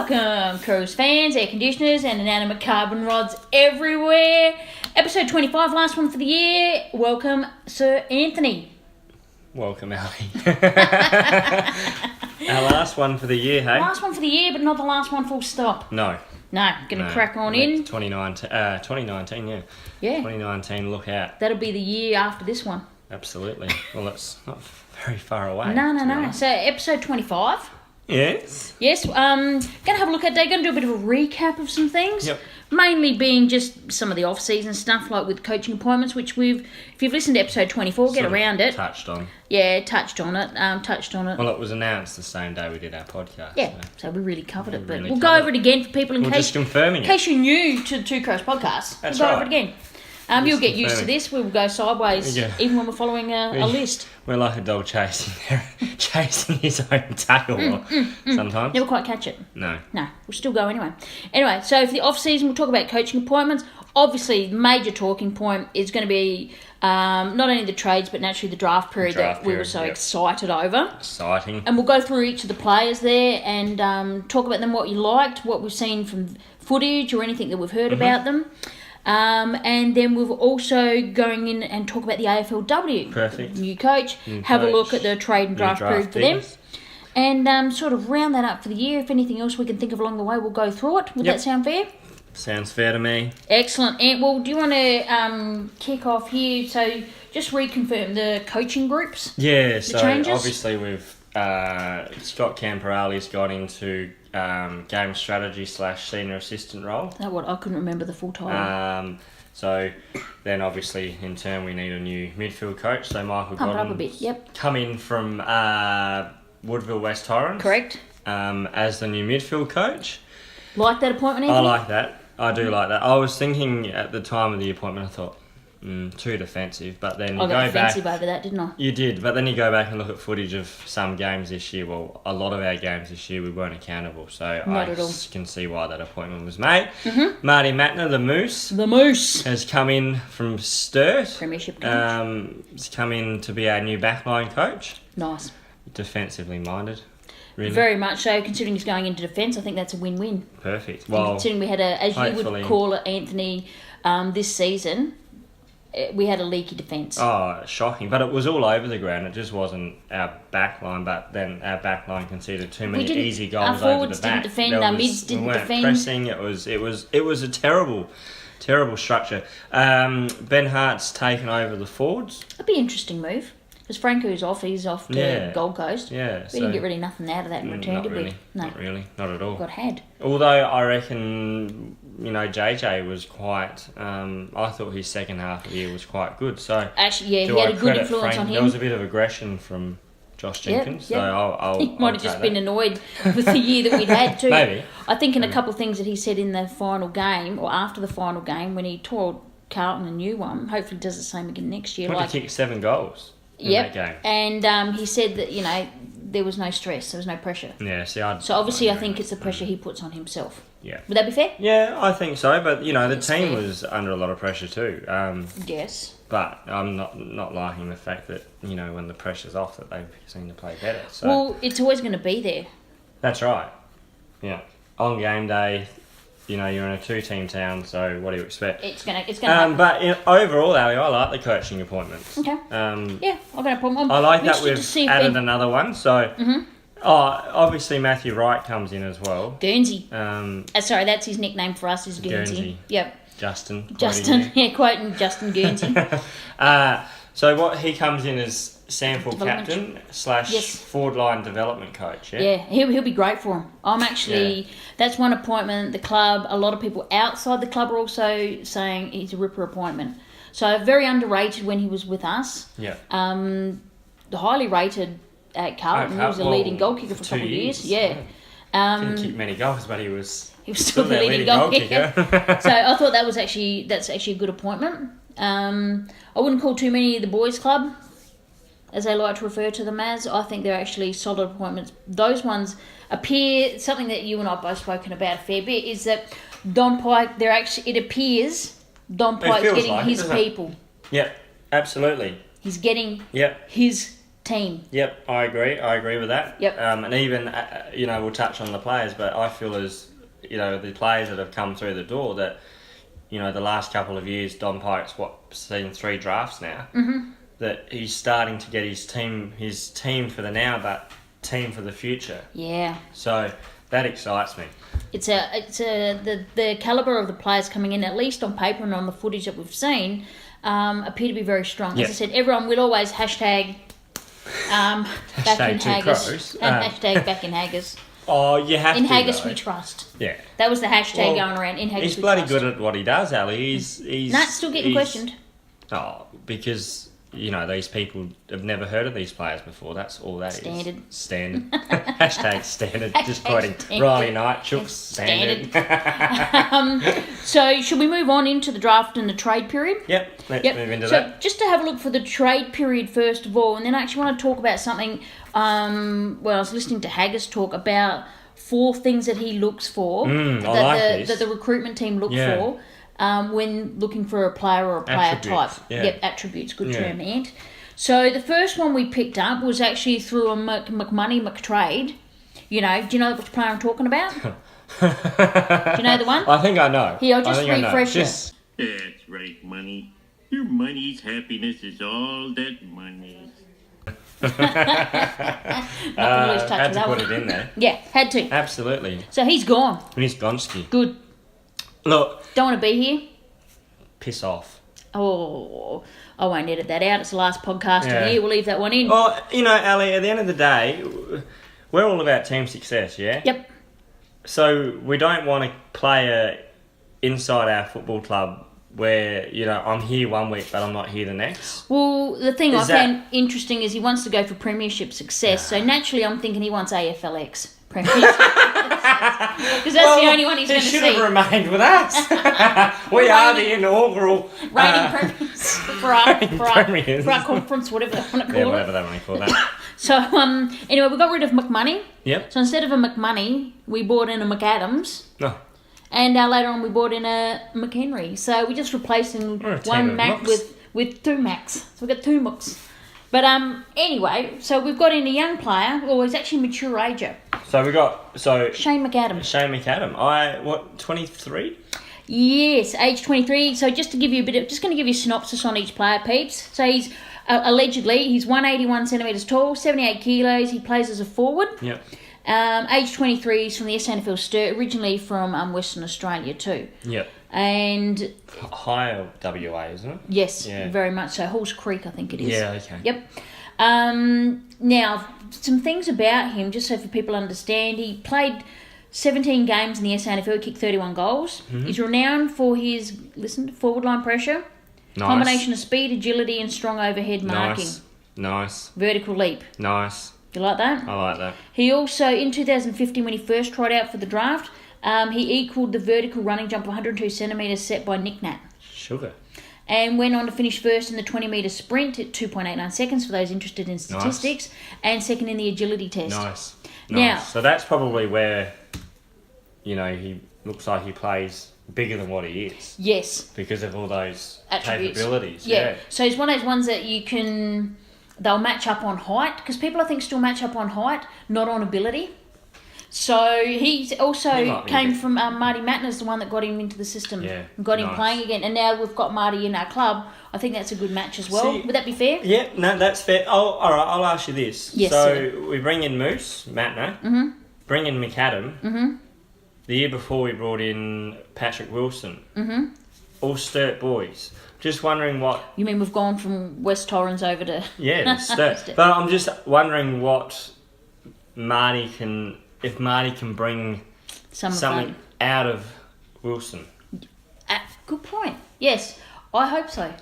Welcome, Crows fans, air conditioners, and inanimate carbon rods everywhere. Episode 25, last one for the year. Welcome, Sir Anthony. Welcome, Ali. Our last one for the year, hey? Last one for the year, but not the last one full stop. No. No, gonna crack on in. 2019, yeah. Yeah. 2019, look out. That'll be the year after this one. Absolutely. Well, it's not very far away. No. So, episode 25. Yes. Yes, gonna have a look at that. Gonna do a bit of a recap of some things. Yep. Mainly being just some of the off-season stuff, like with coaching appointments, which if you've listened to episode 24, get around it. Touched on. Yeah, touched on it. Well, it was announced the same day we did our podcast. Yeah, so we really covered it, but really we'll go over it again for people in case you're new to the Two Crows podcast. That's we'll go right. over it again. You'll get used to this. We will go sideways, even when we're following a list. We're like a dog chasing his own tail sometimes. Never quite catch it. No, we'll still go anyway. Anyway, so for the off-season, we'll talk about coaching appointments. Obviously, the major talking point is going to be not only the trades, but naturally the draft period that we were so excited over. Exciting. And we'll go through each of the players there and talk about them, what you liked, what we've seen from footage or anything that we've heard about them. And then we're also going in and talk about the AFLW. Perfect. New coach. Have a look at the trade and draft period for them. And sort of round that up for the year. If anything else we can think of along the way, we'll go through it. Would that sound fair? Sounds fair to me. Excellent. And well, do you want to kick off here? So just reconfirm the coaching groups. Yeah, so changes? Obviously we've Scott Camperali's got into game strategy / senior assistant role. I couldn't remember the full title. So then obviously in turn we need a new midfield coach. So Michael Godwin's come in from Woodville West Torrens. Correct. As the new midfield coach. Like that appointment, Anthony? I like that. I do like that. I was thinking at the time of the appointment, I thought, too defensive. But then you I got defensive over that, didn't I? You did, but then you go back and look at footage of some games this year. Well, a lot of our games this year we weren't accountable, so can see why that appointment was made. Mm-hmm. Marty Matner, the Moose, has come in from Sturt. Premiership coach. Has come in to be our new backline coach. Nice. Defensively minded. Really? Very much so. Considering he's going into defence, I think that's a win-win. Perfect. Well, and considering we had as you would call it, Anthony, this season, we had a leaky defence. Oh, shocking. But it was all over the ground. It just wasn't our back line, but then our back line conceded too many easy goals over the back. Our forwards didn't defend, our mids didn't defend. Pressing. It was a terrible structure. Ben Hart's taken over the forwards. That'd be an interesting move. Because Franco's off, he's off to Gold Coast. Yeah. We didn't get really nothing out of that in return, did we? No. Not really, not at all. Got had. Although I reckon, JJ was quite, I thought his second half of the year was quite good. So actually, he had a good influence on him. There was a bit of aggression from Josh Jenkins. Yep. So he might have just been annoyed with the year that we'd had too. Maybe. I think in a couple of things that he said in the final game, or after the final game, when he tore Carlton a new one, hopefully he does the same again next year. He kicked 7 goals. Yep, and he said that there was no stress, there was no pressure. Yeah, so obviously I think it's the pressure he puts on himself. Yeah, would that be fair? Yeah, I think so. But the team was under a lot of pressure too. Yes, but I'm not liking the fact that when the pressure's off that they seem to play better. So. Well, it's always going to be there. That's right. Yeah, on game day. You're in a 2-team town, so what do you expect? It's gonna happen. But overall, Ali, I like the coaching appointments. Okay. Yeah, I've got a problem. I like that we've added another one. So, obviously Matthew Wright comes in as well. Guernsey. Sorry, that's his nickname for us. Is Guernsey. Yep. Justin, quoting Justin Guernsey. So what he comes in as Sample captain / forward line development coach. Yeah, he'll be great for him. I'm actually that's one appointment. The club, a lot of people outside the club are also saying he's a ripper appointment. So very underrated when he was with us. Yeah. Highly rated at Carlton. He was a leading goal kicker for a couple of years. Yeah. Didn't kick many goals, but he was still the leading goal kicker. So I thought that's actually a good appointment. I wouldn't call too many of the boys' club, as they like to refer to them as. I think they're actually solid appointments. Those ones appear, something that you and I have both spoken about a fair bit, is that Don Pyke, it appears Don Pyke's getting his people. Yeah, absolutely. He's getting his team. Yep, I agree with that. Yep. And even, we'll touch on the players, but I feel as, the players that have come through the door that, the last couple of years, Don Pyke's seen 3 drafts now, that he's starting to get his team for the now, but team for the future. Yeah. So that excites me. The calibre of the players coming in, at least on paper and on the footage that we've seen, appear to be very strong. Yep. As I said, everyone will always hashtag back in Haggis and hashtag back in Haggis. Oh, you have in to. In Haggis we trust. Yeah. That was the hashtag going around. In Haggis we trust. He's bloody good at what he does, Ali. He's still getting questioned. Oh, because these people have never heard of these players before. That's all that Standard. is. Standard. Hashtag standard. Just quoting Riley Knight. Chooks. Standard. So, should we move on into the draft and the trade period? Yep. Let's move into that. So, just to have a look for the trade period first of all, and then I actually want to talk about something. I was listening to Haggis talk about 4 things that he looks for that the recruitment team look for. When looking for a player or a player type. Yeah. Yep, attributes, good term, Ant. So the first one we picked up was actually through a McMoney McTrade. Do you know which player I'm talking about? Do you know the one? I think I know. Here, I'll just refresh it. That's right, money. Your money's happiness is all that money. Had to put it in there. Yeah, had to. Absolutely. So he's gone. He's Gonski. Good. Look. Don't want to be here. Piss off. Oh, I won't edit that out. It's the last podcast of the year. We'll leave that one in. Well, Ali, at the end of the day, we're all about team success, yeah? Yep. So we don't want a player inside our football club where, I'm here one week but I'm not here the next. Well, the thing I found interesting is he wants to go for premiership success. So naturally I'm thinking he wants AFLX. Premiership. Because that's the only one he's going to see. He should have remained with us. We are the inaugural reigning premiers for our conference, whatever they want to call it. Yeah, whatever they want to call that. So anyway, we got rid of McMoney. Yep. So instead of a McMoney, we bought in a McAdams. No. And later on, we bought in a McHenry. So we just replaced one Mac with 2 Macs. So we've got 2 Mooks. But anyway, so we've got in a young player. Well, he's actually a mature ager. So we got Shane McAdam. 23. Yes, age 23. So just to give you going to give you a synopsis on each player, peeps. So he's allegedly he's 181 centimeters tall, 78 kilos. He plays as a forward. Yep. Age 23. He's from the SANFL Sturt, originally from Western Australia too. Yep. And higher WA, isn't it? Yes, very much so. Halls Creek, I think it is. Yeah, okay. Yep. Now, some things about him, just so for people understand. He played 17 games in the SANFL, kicked 31 goals. Mm-hmm. He's renowned for his, forward line pressure. Nice. Combination of speed, agility, and strong overhead marking. Nice. Vertical leap. Nice. You like that? I like that. He also, in 2015, when he first tried out for the draft, he equalled the vertical running jump of 102 centimetres set by Nick Nat. Sugar. And went on to finish first in the 20-metre sprint at 2.89 seconds for those interested in statistics, and second in the agility test. Nice. Now, so that's probably where, he looks like he plays bigger than what he is. Yes. Because of all those attributes. Capabilities. Yeah. So he's one of those ones that they'll match up on height, because people, I think, still match up on height, not on ability. So he came from Marty Matner's the one that got him into the system and got him playing again. And now we've got Marty in our club. I think that's a good match as well. Would that be fair? Yeah, no, that's fair. Oh, all right, I'll ask you this. Yes, so we bring in Moose, Matner, bring in McAdam. The year before we brought in Patrick Wilson. All Sturt boys. Just wondering what... You mean we've gone from West Torrens over to... Yeah, Sturt. But I'm just wondering what Marty can... If Marty can bring something out of Wilson. Good point. Yes, I hope so.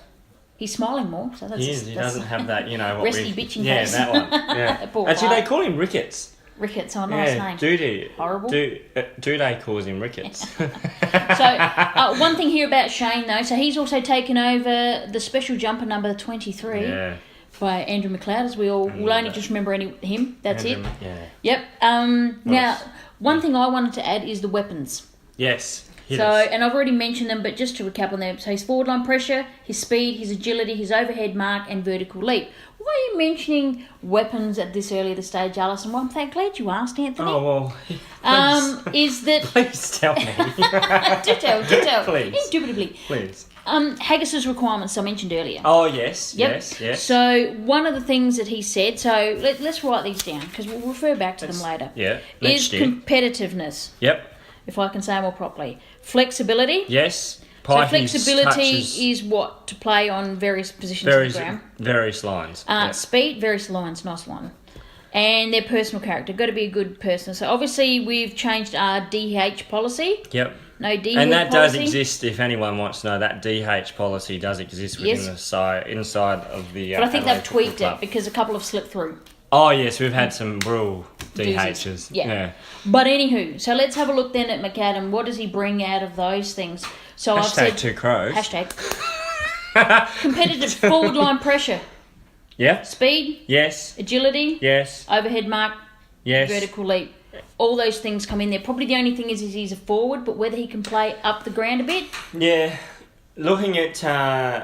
He's smiling more. So that's he doesn't have that, what resty bitching face. Yeah, that one. Yeah. Actually, they call him Ricketts. Ricketts, nice name. Doody. Horrible. Doody calls him Ricketts. So, one thing here about Shane, though. So, he's also taken over the special jumper number 23. Yeah. By Andrew McLeod, as we all will only just remember him. That's Andrew, it. Yeah. Yep. Now, one thing I wanted to add is the weapons. Yes. And I've already mentioned them, but just to recap on them. So his forward line pressure, his speed, his agility, his overhead mark, and vertical leap. Why are you mentioning weapons at this early of the stage, Alison? Well, I'm glad you asked, Anthony. Oh, well, is that... Please tell me. do tell. Please. Indubitably. Please. Haggis's requirements I mentioned earlier. Oh, yes. Yep. Yes. So, one of the things that he said, so let's write these down, because we'll refer back to them later. Yeah. Is competitiveness. Yep. If I can say more properly. Flexibility. Yes. So flexibility is what? To play on various positions of the ground. Various lines. Speed, various lines, nice one. And their personal character. Got to be a good person. So obviously we've changed our DH policy. Yep. No DH and that policy. does exist, if anyone wants to know, that DH policy does exist within the inside of the But I think they've tweaked Club. it because a couple have slipped through. Oh, yes, we've had some real DHs. Yeah. But anywho, so let's have a look then at McAdam. What does he bring out of those things? So I've said... Two crows. Competitive forward line pressure. Yeah. Speed. Yes. Agility. Yes. Overhead mark. Yes. Vertical leap. All those things come in there. Probably the only thing is he's a forward, but whether he can play up the ground a bit. Yeah. Looking at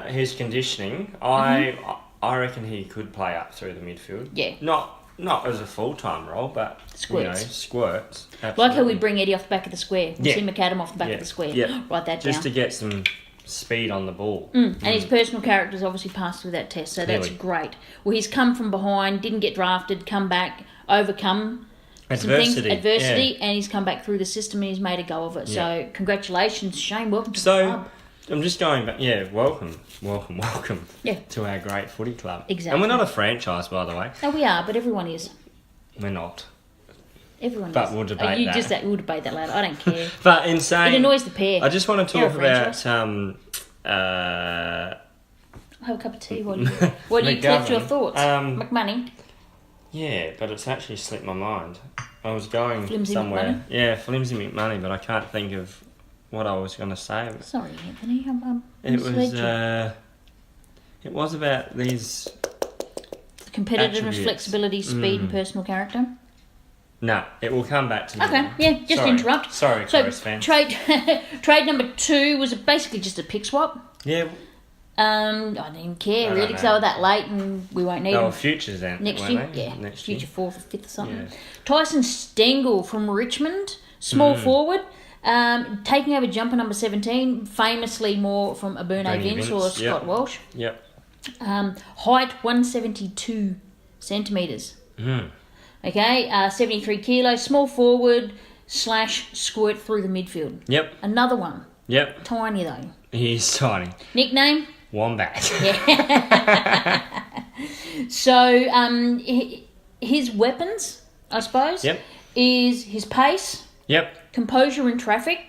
his conditioning, I reckon he could play up through the midfield. Yeah. Not as a full-time role, but squirts. Absolutely. Like how we bring Eddie off the back of the square. We see McAdam off the back of the square. Yeah. Write that down. Just to get some speed on the ball. And his personal character's obviously passed through that test, so that's great. Well, he's come from behind, didn't get drafted, come back, overcome adversity, and he's come back through the system and he's made a go of it. Yeah. So congratulations, Shane. Welcome to the club. I'm just going back. Yeah, welcome. Yeah. To our great footy club. Exactly. And we're not a franchise, by the way. No, we are, but everyone is. We're not. Everyone but is. we'll debate that. We'll debate that later. I don't care. But in saying... It annoys the pair. I just want to talk about... I'll have a cup of tea while you collect your thoughts. McMoney. Yeah, but it's actually slipped my mind. I was going Flimsy somewhere. McMoney? Yeah, Flimsy McMoney, but I can't think of what I was going to say. Sorry, Anthony. It was about these... The competitiveness, flexibility, speed and personal character. No, it will come back to me. Okay, yeah, just interrupt. Sorry, Crows fans. Trade number 2 was basically just a pick swap. Yeah. I didn't even care really because they were that late and we won't need them. futures then. Next year, they? yeah. Next future year. 4th or 5th or something. Yeah. Tyson Stengel from Richmond, small forward, taking over jumper number 17, famously more from Abune Vince or Scott Walsh. Yep. Height 172 centimetres. Okay, 73 kilos, small forward / squirt through the midfield. Yep. Another one. Yep. Tiny though. He is tiny. Nickname? Wombat. Yeah. So, his weapons, I suppose, is his pace, composure in traffic,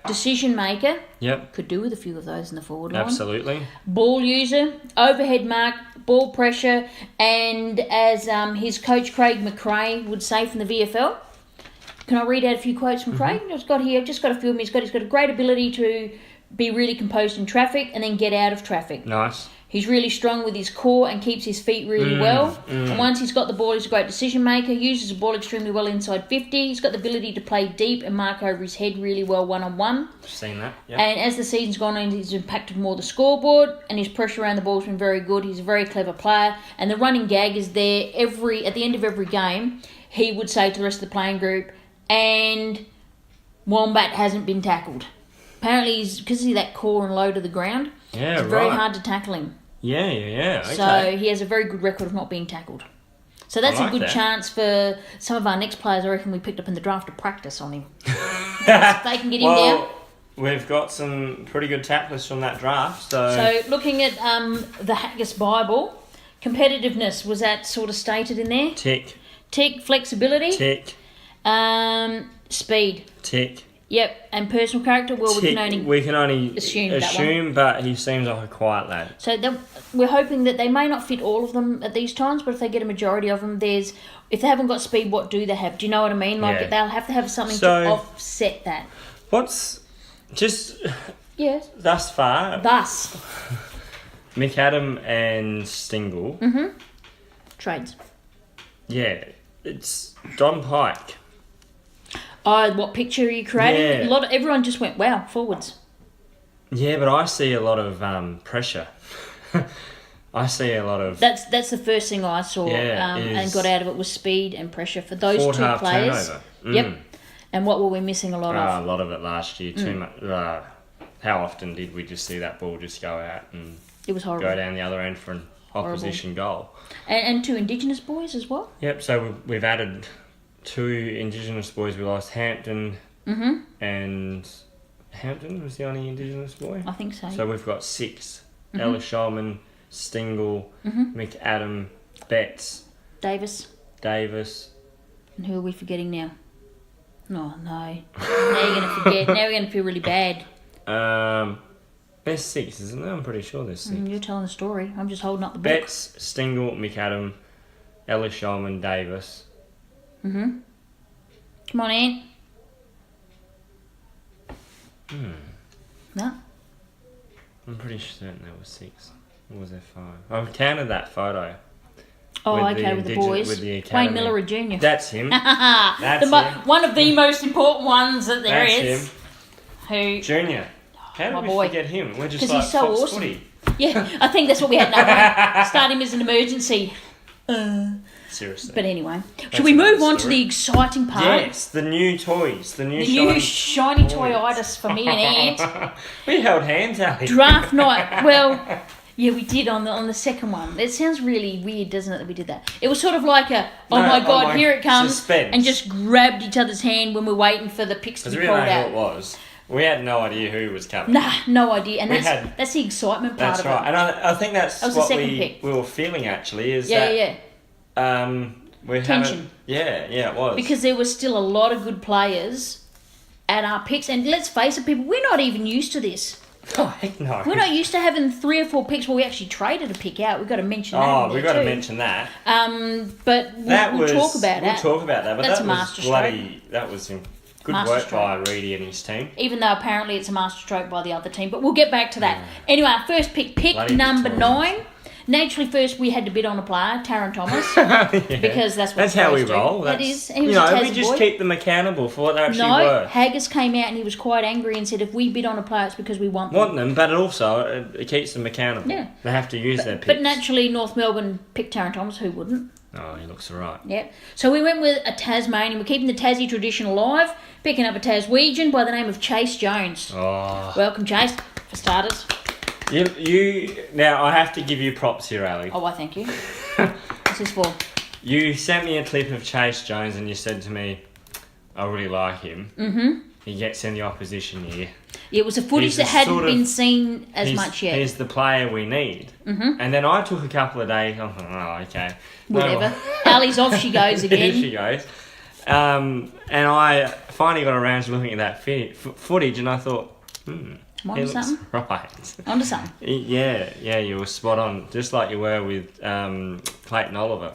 decision maker, could do with a few of those in the forward line. Absolutely. Ball user, overhead mark, ball pressure, and as his coach Craig McRae would say from the VFL, can I read out a few quotes from Craig? I've got a few of them. He's got a great ability to be really composed in traffic and then get out of traffic. Nice. He's really strong with his core and keeps his feet really well. And once he's got the ball, he's a great decision maker. Uses the ball extremely well inside 50. He's got the ability to play deep and mark over his head really well one-on-one. Seen that, And as the season's gone on, he's impacted more the scoreboard and his pressure around the ball's been very good. He's a very clever player. And the running gag is there at the end of every game, he would say to the rest of the playing group, and Wombat hasn't been tackled. Apparently, because he's that core and low to the ground, it's very hard to tackle him. Yeah, okay. So he has a very good record of not being tackled. So that's a good chance for some of our next players. I reckon we picked up in the draft to practice on him. If they can get him down. We've got some pretty good tacklers from that draft. So looking at the Haggis Bible, competitiveness, was that sort of stated in there? Tick. Flexibility. Tick. Speed. Tick. Yep, and personal character, well, we can only assume, but he seems like a quiet lad. So we're hoping that they may not fit all of them at these times, but if they get a majority of them, if they haven't got speed, what do they have? Do you know what I mean? Like they'll have to have something to offset that. What's just thus far? McAdam and Stengel. Trades. Yeah, it's Don Pike. Oh, what picture are you creating? Yeah. Everyone just went, wow, forwards. Yeah, but I see a lot of pressure. I see a lot of... That's the first thing I saw and got out of it was speed and pressure for those two players. Turnover. Yep. And what were we missing a lot of? A lot of it last year. Too much. How often did we just see that ball just go out and it was horrible. Go down the other end for an opposition goal? And two Indigenous boys as well? Yep, so we've added 2 Indigenous boys. We lost Hampton and... Hampton was the only Indigenous boy? I think so. So we've got 6. Ellis Shulman, Stingle, McAdam, Betts, Davis. And who are we forgetting now? Oh, no. Now you're going to forget. Now we're going to feel really bad. There's 6, isn't there? I'm pretty sure there's 6. You're telling the story. I'm just holding up the book. Betts, Stingle, McAdam, Ellis Shulman, Davis. Come on, Ant. No? I'm pretty certain there was 6. Or was there 5? I've counted that photo. Oh, with the boys. With the academy. Wayne Miller Jr. That's him. That's him. One of the most important ones that there is. Him. Junior. How did we forget him? We're just like he's so Fox awesome. Footy. Yeah, I think that's what we had. No, start him as an emergency. Seriously. But anyway, should we move on to the exciting part? Yes, the new toys. The new shiny toy-itis for me and Ant. We held hands, Ali. Draft night. Well, yeah, we did on the second one. It sounds really weird, doesn't it, that we did that? It was sort of like my God, here it comes. Suspense. And just grabbed each other's hand when we're waiting for the picks to be pulled out. Because we didn't know who it was. We had no idea who was coming. Nah, no idea. And that's the excitement part of it. That's right. And I think that's what we were feeling, actually, is that... we tension. It was. Because there was still a lot of good players at our picks. And let's face it, people, we're not even used to this. Oh, heck no. We're not used to having 3 or 4 picks where we actually traded a pick out. We've got to mention that. Oh, we've got to mention that. But we'll talk about that. We'll talk about that. But that's a masterstroke. That was some good work by Reidy and his team. Even though apparently it's a masterstroke by the other team. But we'll get back to that. Anyway, our first pick number 9. Naturally, first we had to bid on a player, Taron Thomas, because that's how we roll. That is. He was we just keep them accountable for what they're actually worth. Haggis came out and he was quite angry and said, if we bid on a player, it's because we want them. But also it keeps them accountable. Yeah. They have to use their picks. But naturally, North Melbourne picked Taron Thomas. Who wouldn't? Oh, he looks alright. Yep. So we went with a Tasmanian. We're keeping the Tassie tradition alive, picking up a Taswegian by the name of Chayce Jones. Oh. Welcome, Chayce, for starters. Now I have to give you props here, Ali. Oh, why? Thank you. This is for. You sent me a clip of Chayce Jones, and you said to me, "I really like him." He gets in the opposition here. Yeah, it was a footage that hadn't been seen as much yet. He's the player we need. And then I took a couple of days. Oh, okay. Whatever. Ali's off. She goes again. Here she goes. And I finally got around to looking at that footage, and I thought, Onto something? Right. Onto something. Yeah, you were spot on, just like you were with Clayton Oliver.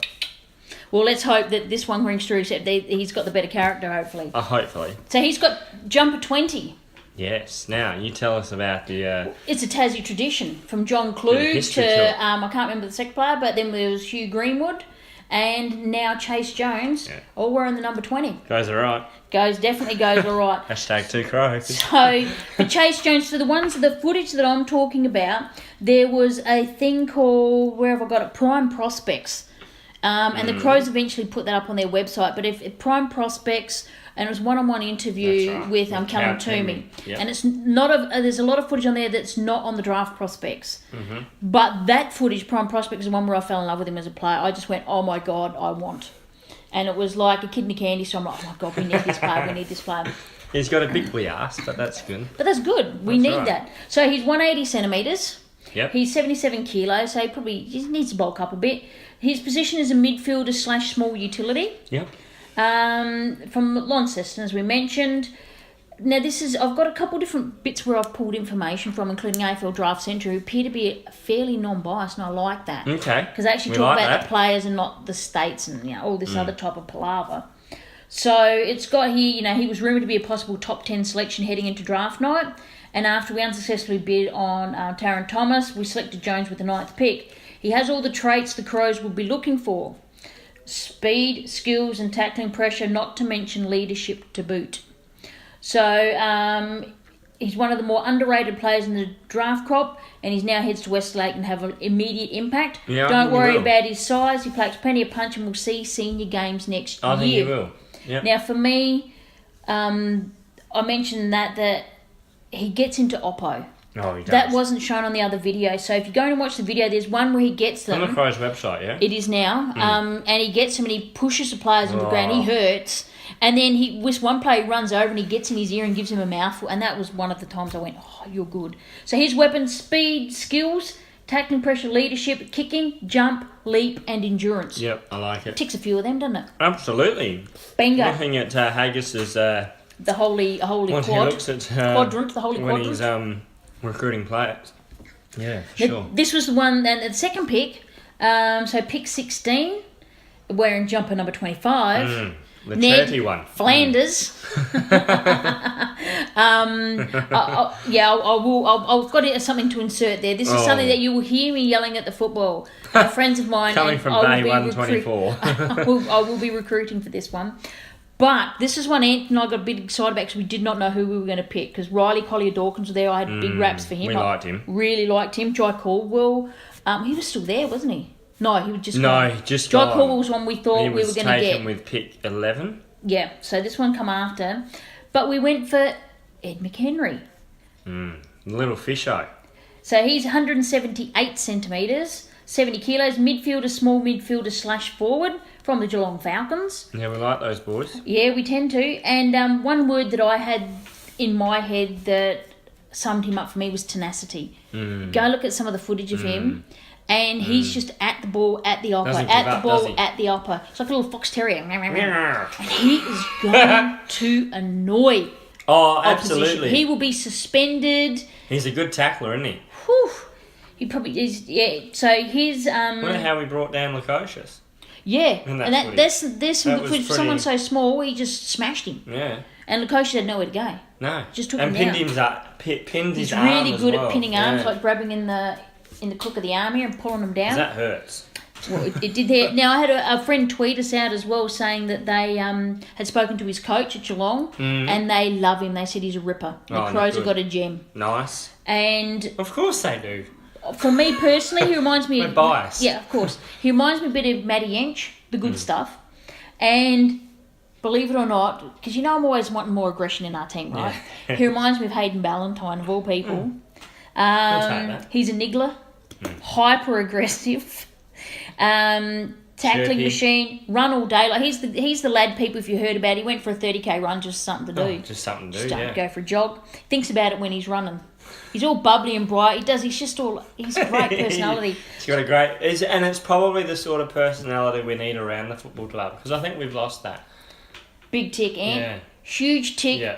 Well, let's hope that this one rings true, except he's got the better character, hopefully. Hopefully. So he's got jumper 20. Yes. Now, you tell us about the... It's a Tassie tradition, from John Klug to, I can't remember the second player, but then there was Hugh Greenwood, and now Chayce Jones, all wearing the number 20. Goes all right. Definitely goes all right. Hashtag 2 Crows. So, for Chayce Jones, for the footage that I'm talking about, there was a thing called, where have I got it, Prime Prospects. And the Crows eventually put that up on their website. But if Prime Prospects, and it was one-on-one interview with Callum Toomey. Yep. And it's not there's a lot of footage on there that's not on the draft prospects. But that footage, Prime Prospects, is the one where I fell in love with him as a player. I just went, oh my God, I want. And it was like a kidney candy, so I'm like, oh my God, we need this player. He's got a big wee ass, but that's good. But that's good. We need that. So he's 180 centimetres. Yep. He's 77 kilos, so he needs to bulk up a bit. His position is a midfielder / small utility. Yep. From Launceston, as we mentioned. Now, I've got a couple different bits where I've pulled information from, including AFL Draft Centre, who appear to be fairly non-biased, and I like that. Okay. Because they actually talk about the players and not the states and all this other type of palaver. So it's got here, he was rumoured to be a possible top 10 selection heading into draft night. And after we unsuccessfully bid on Taron Thomas, we selected Jones with the 9th pick. He has all the traits the Crows would be looking for. Speed, skills and tackling pressure, not to mention leadership to boot. So he's one of the more underrated players in the draft crop, and he's now heads to Westlake and have an immediate impact. Yeah, Don't worry about his size. He plays plenty of punch, and we'll see senior games next year. I think he will. Yep. Now, for me, I mentioned that he gets into Oppo. Oh, he does. That wasn't shown on the other video. So if you go and watch the video, there's one where he gets them. On the Crows website, yeah? It is now. And he gets them and he pushes the players into the ground. He hurts. And then with one player, he runs over and he gets in his ear and gives him a mouthful. And that was one of the times I went, oh, you're good. So his weapons, speed, skills, tackling pressure, leadership, kicking, jump, leap, and endurance. Yep, I like it. Ticks a few of them, doesn't it? Absolutely. Bingo. Looking at Haggis's... the Holy Quadrant. The Holy when Quadrant. He's recruiting players. Yeah, sure. This was the one, and the second pick, so pick 16, wearing jumper number 25. The Ned 31. Flanders. I've got something to insert there. This is something that you will hear me yelling at the football. Friends of mine. Coming from day 124. I will be recruiting for this one. But this is one Ant and I got a bit excited about because we did not know who we were going to pick. Because Riley Collier-Dawkins was there. I had big raps for him. We liked him. Really liked him. Jai Caldwell. He was still there, wasn't he? No, he was just gone. Jai Caldwell was one we thought we were going to get. He was taken with pick 11. Yeah, so this one come after. But we went for Ed McHenry. Little fisho. So he's 178 centimetres, 70 kilos, midfielder, small midfielder / forward from the Geelong Falcons. Yeah, we like those boys. Yeah, we tend to. And one word that I had in my head that summed him up for me was tenacity. Go look at some of the footage of him. And he's just at the ball, at the upper, at the upper. It's like a little fox terrier. And he is going to annoy absolutely. He will be suspended. He's a good tackler, isn't he? Whew. He probably is, yeah. So his... Wonder how we brought down Lukosius. Yeah. And there's some good for someone so small, he just smashed him. Yeah. And Lukosius had nowhere to go. No. Just took him down. Pinned his arm. He's really good at pinning arms, like grabbing in the crook of the arm here and pulling them down. That hurts. Well, it did there. Now, I had a friend tweet us out as well saying that they had spoken to his coach at Geelong and they love him. They said he's a ripper. The Crows have got a gem. Nice. And... Of course they do. For me personally, he reminds me... We're biased. Yeah, of course. He reminds me a bit of Matty Yench, the good stuff. And... Believe it or not, because I'm always wanting more aggression in our team, right? Yeah. He reminds me of Hayden Ballantyne, of all people. He's a niggler, hyper aggressive, tackling Chirpy. machine, run all day. Like he's the lad people if you heard about. He went for a 30k run, just something to do. Just something to do. Just go for a jog. Thinks about it when he's running. He's all bubbly and bright. He's a great personality. He's got a great, and it's probably the sort of personality we need around the football club because I think we've lost that. Big tick, Ant. Yeah. Huge tick. Yeah.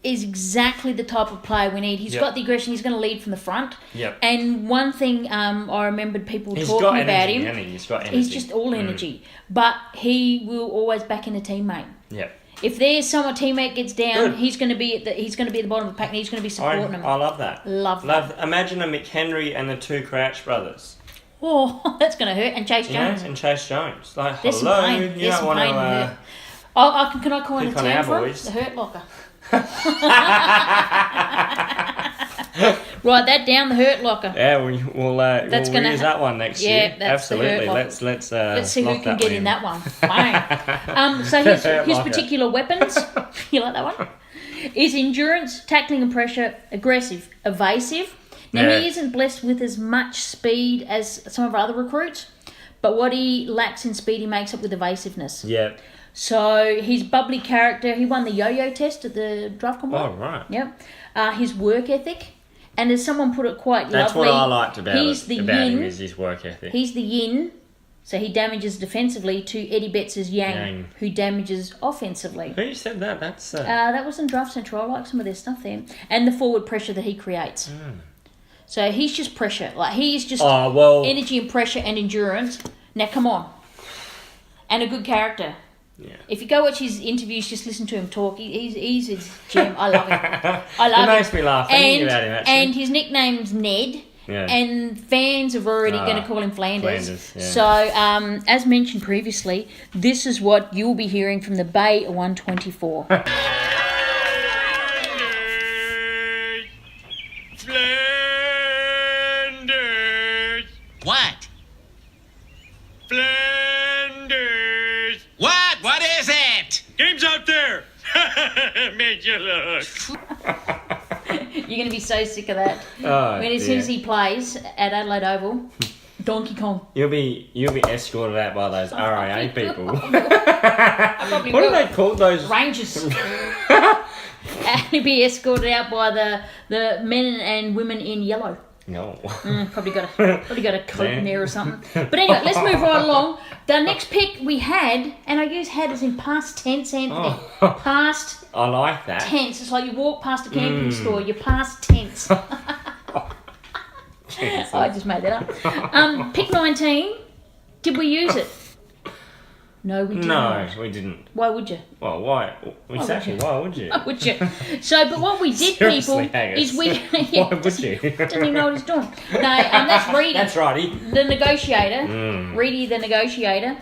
Is exactly the type of player we need. He's got the aggression. He's going to lead from the front. Yep. And one thing I remembered people He's talking got about energy, him. He's got energy. He's just all energy. But he will always back in a teammate. Yep. If there's someone teammate gets down, he's going to be at the bottom of the pack and he's going to be supporting him. I love that. Love that. Imagine a McHenry and the two Crouch brothers. Oh, that's going to hurt. And Chayce Jones. And Chayce Jones. Like, there's hello. Some pain. You don't want to. Can I coin a term for him? boys. The hurt locker. Write that down, the hurt locker. Yeah, we'll use that one next year. That's absolutely. Let's Let's see who can get in that one. Bang. So his particular weapons, you like that one? Is endurance, tackling and pressure, aggressive, evasive. Now he isn't blessed with as much speed as some of our other recruits, but what he lacks in speed he makes up with evasiveness. Yeah. So his bubbly character, he won the yo-yo test at the draft combine. Oh, right. Yep. His work ethic, and as someone put it quite That's lovely... That's what I liked about yin, him, is his work ethic. He's the yin, so he damages defensively, to Eddie Betts' yang, who damages offensively. Who said that? That's... that was in Draft Central. I like some of their stuff there. And the forward pressure that he creates. So he's just pressure. Like, he's just energy and pressure and endurance. Now, come on. And a good character. Yeah. If you go watch his interviews, just listen to him talk. He's his gem. I love him. It makes me laugh thinking about him, actually. And his nickname's Ned. Yeah. And fans are already going to call him Flanders. Yeah. So, as mentioned previously, this is what you'll be hearing from the Bay 124. Excellent. You're going to be so sick of that. Oh, As soon as he plays at Adelaide Oval, Donkey Kong. You'll be escorted out by those RIA people. I probably What will. do they call those? Rangers. And he'll be escorted out by the men and women in yellow. No. Probably got a coat in there or something. But anyway, let's move right along. The next pick we had, and I use had as in past tense, Anthony. Past I like that. tense. It's like you walk past a camping store, you're past tense. I just made that up. Pick 19. Did we use it? No, we didn't. No, we didn't. Why would you? Well, why? Exactly, why would you? Why would you? So, but what we did, Seriously, people, Haggis. is we... Why would you? Doesn't even know what he's doing. No, that's Reidy. That's Reidy. The negotiator. Reidy, the negotiator.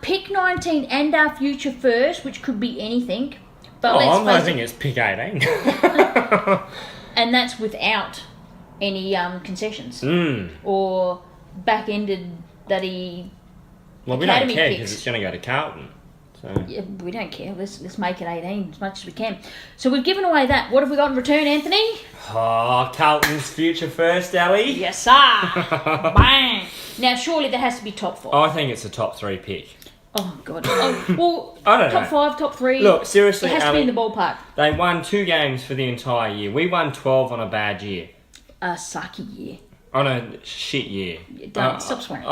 Pick 19 and our future first, which could be anything. But I'm let's hoping it's pick 18. And that's without any concessions. Or back-ended that he... Well, we don't Academy care picks. because it's going to go to Carlton. So. Yeah, we don't care. Let's make it 18 as much as we can. So we've given away that. What have we got in return, Anthony? Oh, Carlton's future first, Ali. Yes, sir. Bang. Now, surely there has to be top 5. I think it's a top 3 pick. Oh, God. Oh, well, I don't top know. 5, top 3. Look, seriously, it has to Ali, be in the ballpark. They won 2 games for the entire year. We won 12 on a bad year. A sucky year. Oh no, shit year. Don't stop swearing.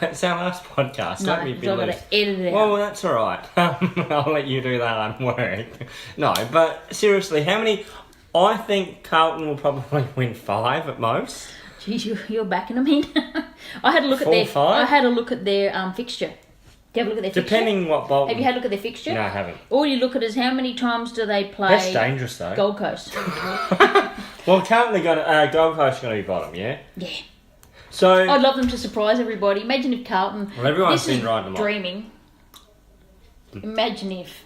It's our last podcast. No, Let me be I've got loose. to edit it out. Well, that's all right. I'll let you do that work. No, but seriously, how many? I think Carlton will probably win 5 at most. Jeez, you're backing them in. I had a look 4, at their. 5? I had a look at their fixture. Do you have a look at their Depending what Bolton. fixture? Have you had a look at their fixture? No, I haven't. All you look at is how many times do they play That's dangerous though. Gold Coast. Well, Carlton Gold Coast going to be bottom, yeah. Yeah. So I'd love them to surprise everybody. Imagine if Carlton... Well, everyone's this been is riding them off. dreaming. Imagine if...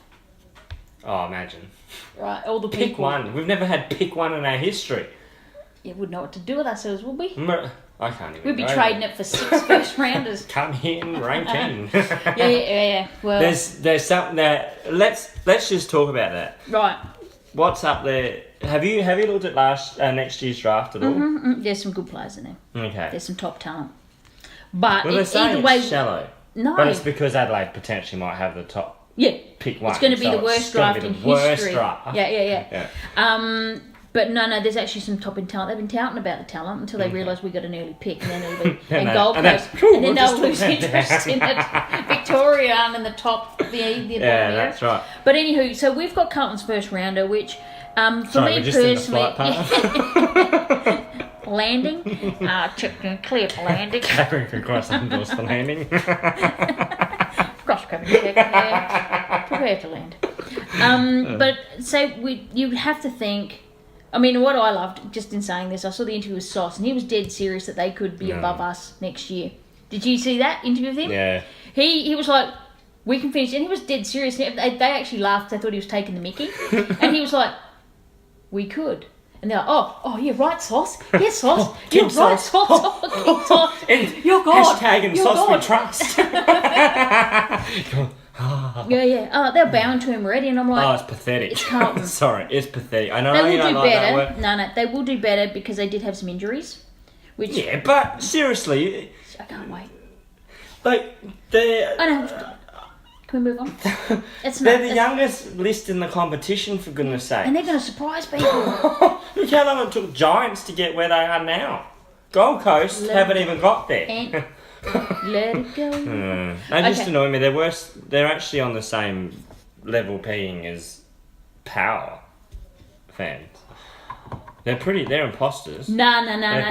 Oh, imagine. Right, all the Pick people... 1. We've never had pick 1 in our history. Yeah, wouldn't know what to do with ourselves, would we? I can't even. We'd be go trading there. it for 6 first rounders. Come in, rank 10. Yeah. Well, There's something that let's just talk about that. right. What's up there? Have you looked at next year's draft at all? There's some good players in there. Okay. There's some top talent. But Well, they're saying either way, it's shallow. no. But it's because Adelaide potentially might have the top Yeah. pick 1. It's going to be so the worst it's gonna draft be in the worst history. draft. Yeah. But no, there's actually some top in talent. They've been touting about the talent until they realise we got an early pick, and then it'll be and Gold Coast, and then they'll lose interest in it. Victoria aren't in the top, the Yeah, that's right. But anywho, so we've got Carlton's first rounder, which for Sorry, me we're just in the personally, flight path. landing, chicken clear for landing. Carrying across the doors for landing. Cross coming check, yeah. Prepare to land. But so you'd have to think. I mean, what I loved just in saying this, I saw the interview with Sauce, and he was dead serious that they could be above us next year. Did you see that interview with him? Yeah. He was like, "We can finish," and he was dead serious. They actually laughed. They thought he was taking the mickey, and he was like, "We could." And they're like, oh, yeah, right, Sauce. Yes, Sauce. You're right, Sauce. King Sauce. You're God. Hashtag and You're Sauce we God. trust. Yeah. They're bowing to him already, and I'm like, Oh, it's pathetic. It's Carlton. Sorry, it's pathetic. I know they you will don't do like that word. better. No, they will do better because they did have some injuries. Which Yeah, but seriously, I can't wait. like they're I know. Can we move on? It's not. they're the it's- youngest list in the competition, for goodness' sake. and they're going to surprise people. Look how long it took Giants to get where they are now. Gold Coast haven't even got there. And let it go. They just Okay. annoy me. They're worse. They're actually on the same level playing as Power fans. They're imposters. No.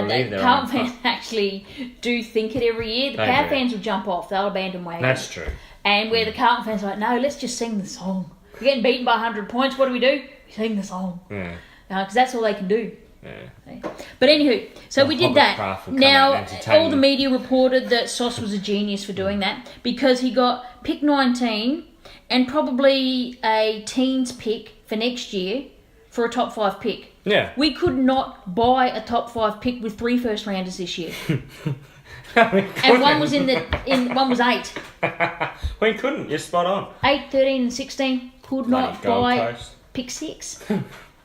believe they're Carlton on fans actually do think it every year. The They Power do. fans will jump off. They'll abandon wagon. That's true. And where the Carlton fans are like, no, let's just sing the song. We're getting beaten by 100 points. What do? We sing the song. Yeah. Because that's all they can do. Yeah. But anywho, so we did Hobbit that. craft will come out Now, and entertain all the you. media reported that Sauce was a genius for doing that because he got pick 19 and probably a teens pick for next year for a top 5 pick. Yeah. We could not buy a top 5 pick with 3 first rounders this year. And one was one was 8. We couldn't. You're spot on. 8, 13 and 16 could not Bloody Gold buy Coast. pick 6.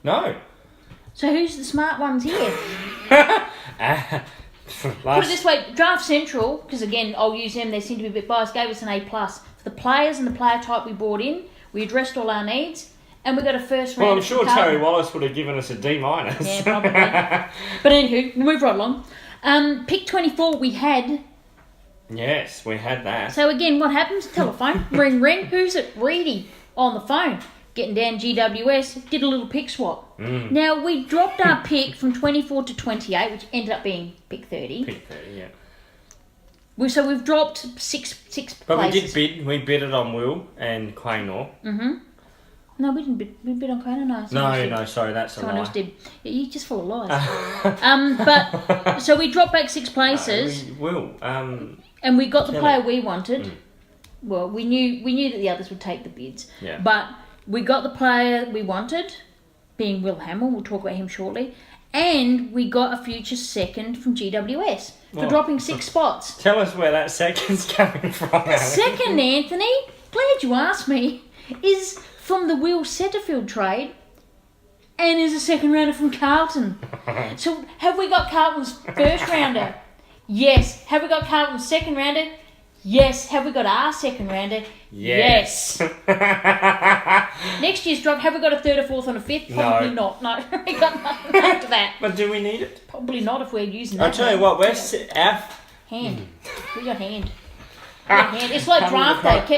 No. So who's the smart ones here? Put it this way, Draft Central, because again, I'll use them, they seem to be a bit biased, gave us an A+. For the players and the player type we brought in, we addressed all our needs, and we got a first round. Well, I'm sure Terry Wallace would have given us a D-. Yeah, probably. But anywho, we'll move right along. Pick 24 we had. Yes, we had that. So again, what happens? Telephone, ring, ring. Who's it? Reidy on the phone. Getting down GWS, did a little pick swap. Now, we dropped our pick from 24 to 28, which ended up being pick 30. Pick 30, yeah. So we've dropped six but places. we did bid. We bidded on Will and Quaynor. No, we didn't bid. We bid on Kieron. No, sorry, that's a lie. Someone else did. Yeah, you just full of lies. But so we dropped back 6 places. No, we will. And we got the player we wanted. Well, we knew that the others would take the bids. Yeah. But we got the player we wanted, being Will Hamill. We'll talk about him shortly. And we got a future second from GWS for dropping 6 spots. Tell us where that second's coming from. Second, Anthony, glad you asked me, is from the Will Setterfield trade and is a second rounder from Carlton. So have we got Carlton's first rounder? Yes. Have we got Carlton's second rounder? Yes. Have we got our second rounder? Yes. Next year's drop, have we got a 3rd or 4th on a 5th? Probably not. No, we got nothing after that. But do we need it? Probably not if we're using that. I'll tell you what, we're our hand. We got hand. We got hand. It's like draft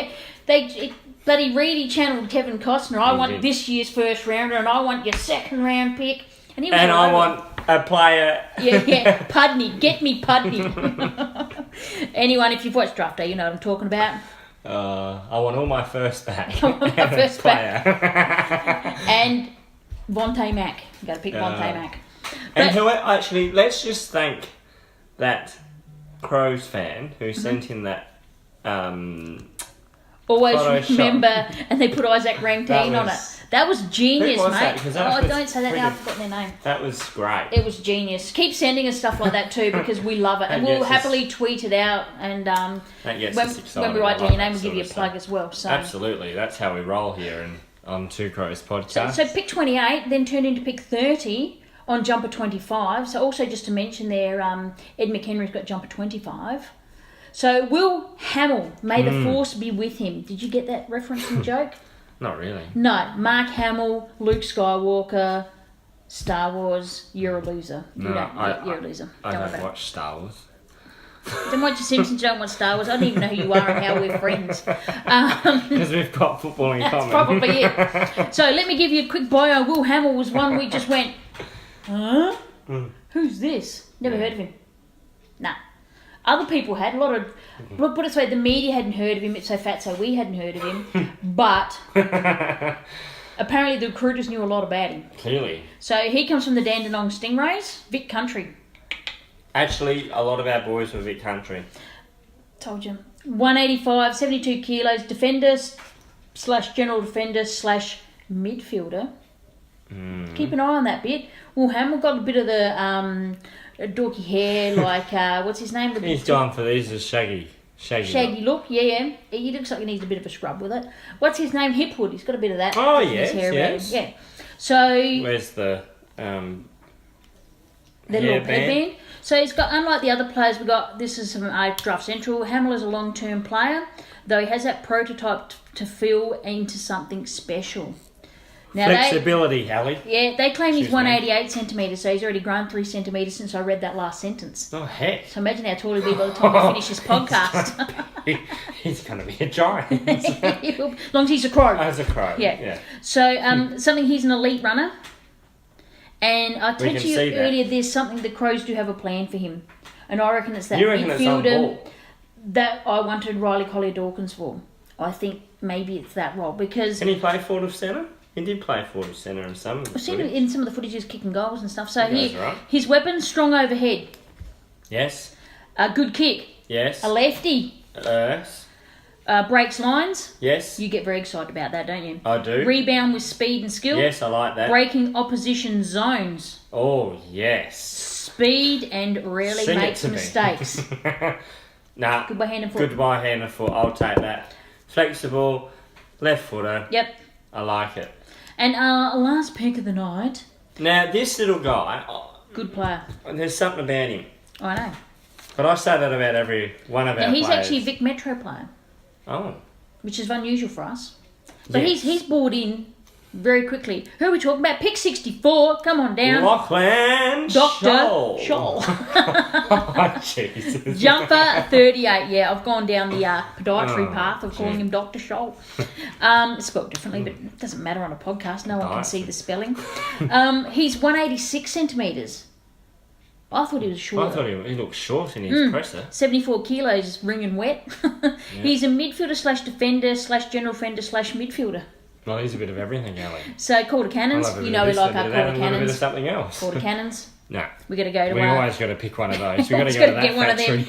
day. Bloody Reidy channeled Kevin Costner. I want this year's first rounder, and I want your second round pick. And I want a player. Yeah. Poddy. Get me Poddy. Anyone, if you've watched Draft Day, you know what I'm talking about. I want all my first back. I want my first back. And Vontae Mack. You got to pick Vontae Mack. And actually, let's just thank that Crows fan who sent in that. Always remember, and they put Isaac Rangteen on it. That was genius, mate. Don't say that now, I've forgotten their name. That was great. It was genius. Keep sending us stuff like that too, because we love it. And we'll happily tweet it out. And when we write down your name, we'll give you a plug as well. So absolutely. That's how we roll here on Two Crows podcast. So pick 28, then turned into pick 30 on jumper 25. So also just to mention there, Ed McHenry's got jumper 25. So Will Hamill, may the force be with him. Did you get that reference in the joke? Not really. No. Mark Hamill, Luke Skywalker, Star Wars, you're a loser. You're a loser. I don't watch Star Wars. Then watch your Simpsons, you don't watch Star Wars. I don't even know who you are and how we're friends. Because we've got football in common. That's probably it. So let me give you a quick bio. Will Hamill was one we just went, huh? Who's this? Never heard of him. Nah. Other people had a lot of. Put it this way, the media hadn't heard of him. It's so fat, so we hadn't heard of him. But apparently, the recruiters knew a lot about him. Clearly. So he comes from the Dandenong Stingrays, Vic Country. Actually, a lot of our boys were Vic Country. Told you. 185, 72 kilos, defender / general defender / midfielder. Keep an eye on that bit. Well, Hamill got a bit of the. Dorky hair, like, what's his name? He's gone for these as shaggy look. Yeah. He looks like he needs a bit of a scrub with it. What's his name? Hipwood. He's got a bit of that. Oh, yes, yes. Yeah. So... Where's the little headband? So he's got, unlike the other players, this is from Draft Central, Hamill is a long-term player, though he has that prototype to fill into something special. Now flexibility, Hallie. Yeah, they claim he's 188 centimetres, so he's already grown 3 centimetres since I read that last sentence. Oh, heck. So imagine how tall he'll be by the time we finish this podcast. He's going to be a giant. As long as he's a crow. As a crow, yeah. So, he's an elite runner. And I teach you earlier, there's something the Crows do have a plan for him. And I reckon it's that midfielder that I wanted Riley Collier-Dawkins for. I think maybe it's that role, because... Can he play forward of centre? He did play forward centre in some of the I've seen him in some of the footage, he's kicking goals and stuff. So right. His weapon, strong overhead. Yes. A good kick. Yes. A lefty. Yes. Breaks lines. Yes. You get very excited about that, don't you? I do. Rebound with speed and skill. Yes, I like that. Breaking opposition zones. Oh, yes. Speed and rarely makes mistakes. Nah. Goodbye hand and foot. Goodbye hand and foot. I'll take that. Flexible, left footer. Yep. I like it. And last pick of the night. Now, this little guy... Good player. There's something about him. I know. But I say that about every one of our players. He's actually a Vic Metro player. Oh. Which is unusual for us. But he's bought in very quickly. Who are we talking about? Pick 64. Come on down. Lachlan Dr. Scholl. Oh, Jesus. Jumper 38. Yeah, I've gone down the podiatry path of calling him Dr. Scholl. It's spelled differently, but it doesn't matter on a podcast. No one can see the spelling. He's 186 centimetres. I thought he was short. I thought he looked short in his presser. 74 kilos, ringing wet. He's a midfielder / defender / general defender / midfielder. Well, he's a bit of everything, Ali. So, quarter cannons. You know we like our quarter cannons. A bit of something else. Quarter cannons. No. We got to go to. We always got to pick one of those. We got to go to that factory.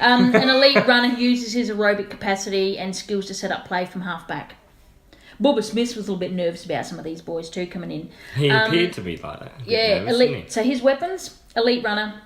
An elite runner who uses his aerobic capacity and skills to set up play from half back. Bubba Smith was a little bit nervous about some of these boys too coming in. He appeared to be like that. Yeah, nervous, elite. So his weapons: elite runner,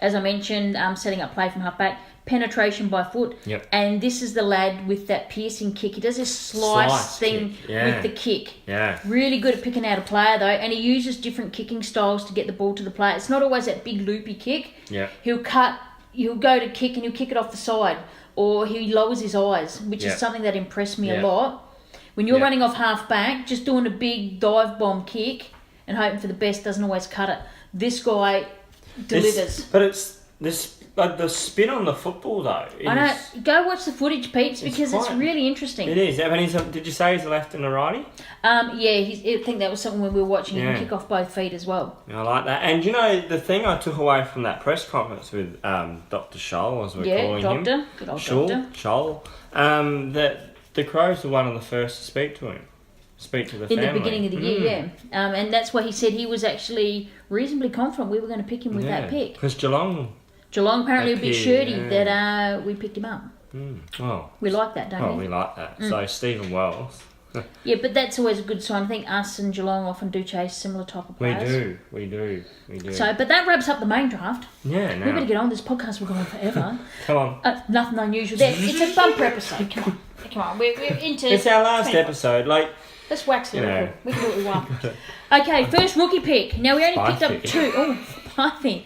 as I mentioned, setting up play from half back. Penetration by foot. Yep. And this is the lad with that piercing kick. He does this slice thing with the kick. Yeah. Really good at picking out a player though, and he uses different kicking styles to get the ball to the player. It's not always that big loopy kick. Yeah. He'll go to kick and he'll kick it off the side, or he lowers his eyes, which is something that impressed me a lot. When you're running off half back, just doing a big dive bomb kick and hoping for the best doesn't always cut it. This guy delivers. But it's this. Like the spin on the football, though. I know. Go watch the footage, peeps, because it's really interesting. It is. I mean, did you say he's a left and a righty? I think that was something when we were watching him kick off both feet as well. I like that. And you know, the thing I took away from that press conference with Dr. Scholl, as we're calling him. Good old doctor. Scholl. That the Crows were one of the first to speak to him. Speak to the family. In the beginning of the year, and that's why he said he was actually reasonably confident we were going to pick him with that pick. Because Geelong apparently a bit shirty that we picked him up. Well, we like that, don't we? Oh, we like that. So Stephen Wells. Yeah, but that's always a good sign. I think us and Geelong often do chase similar type of players. We do. So, but that wraps up the main draft. Yeah, we better get on. This podcast will go on forever. Come on. Nothing unusual there. It's a bumper episode. Come on. We're into. It's our last episode. Let's wax it. We can do what we want. Okay, first rookie pick. Now we only picked up 2. Oh, Pykey.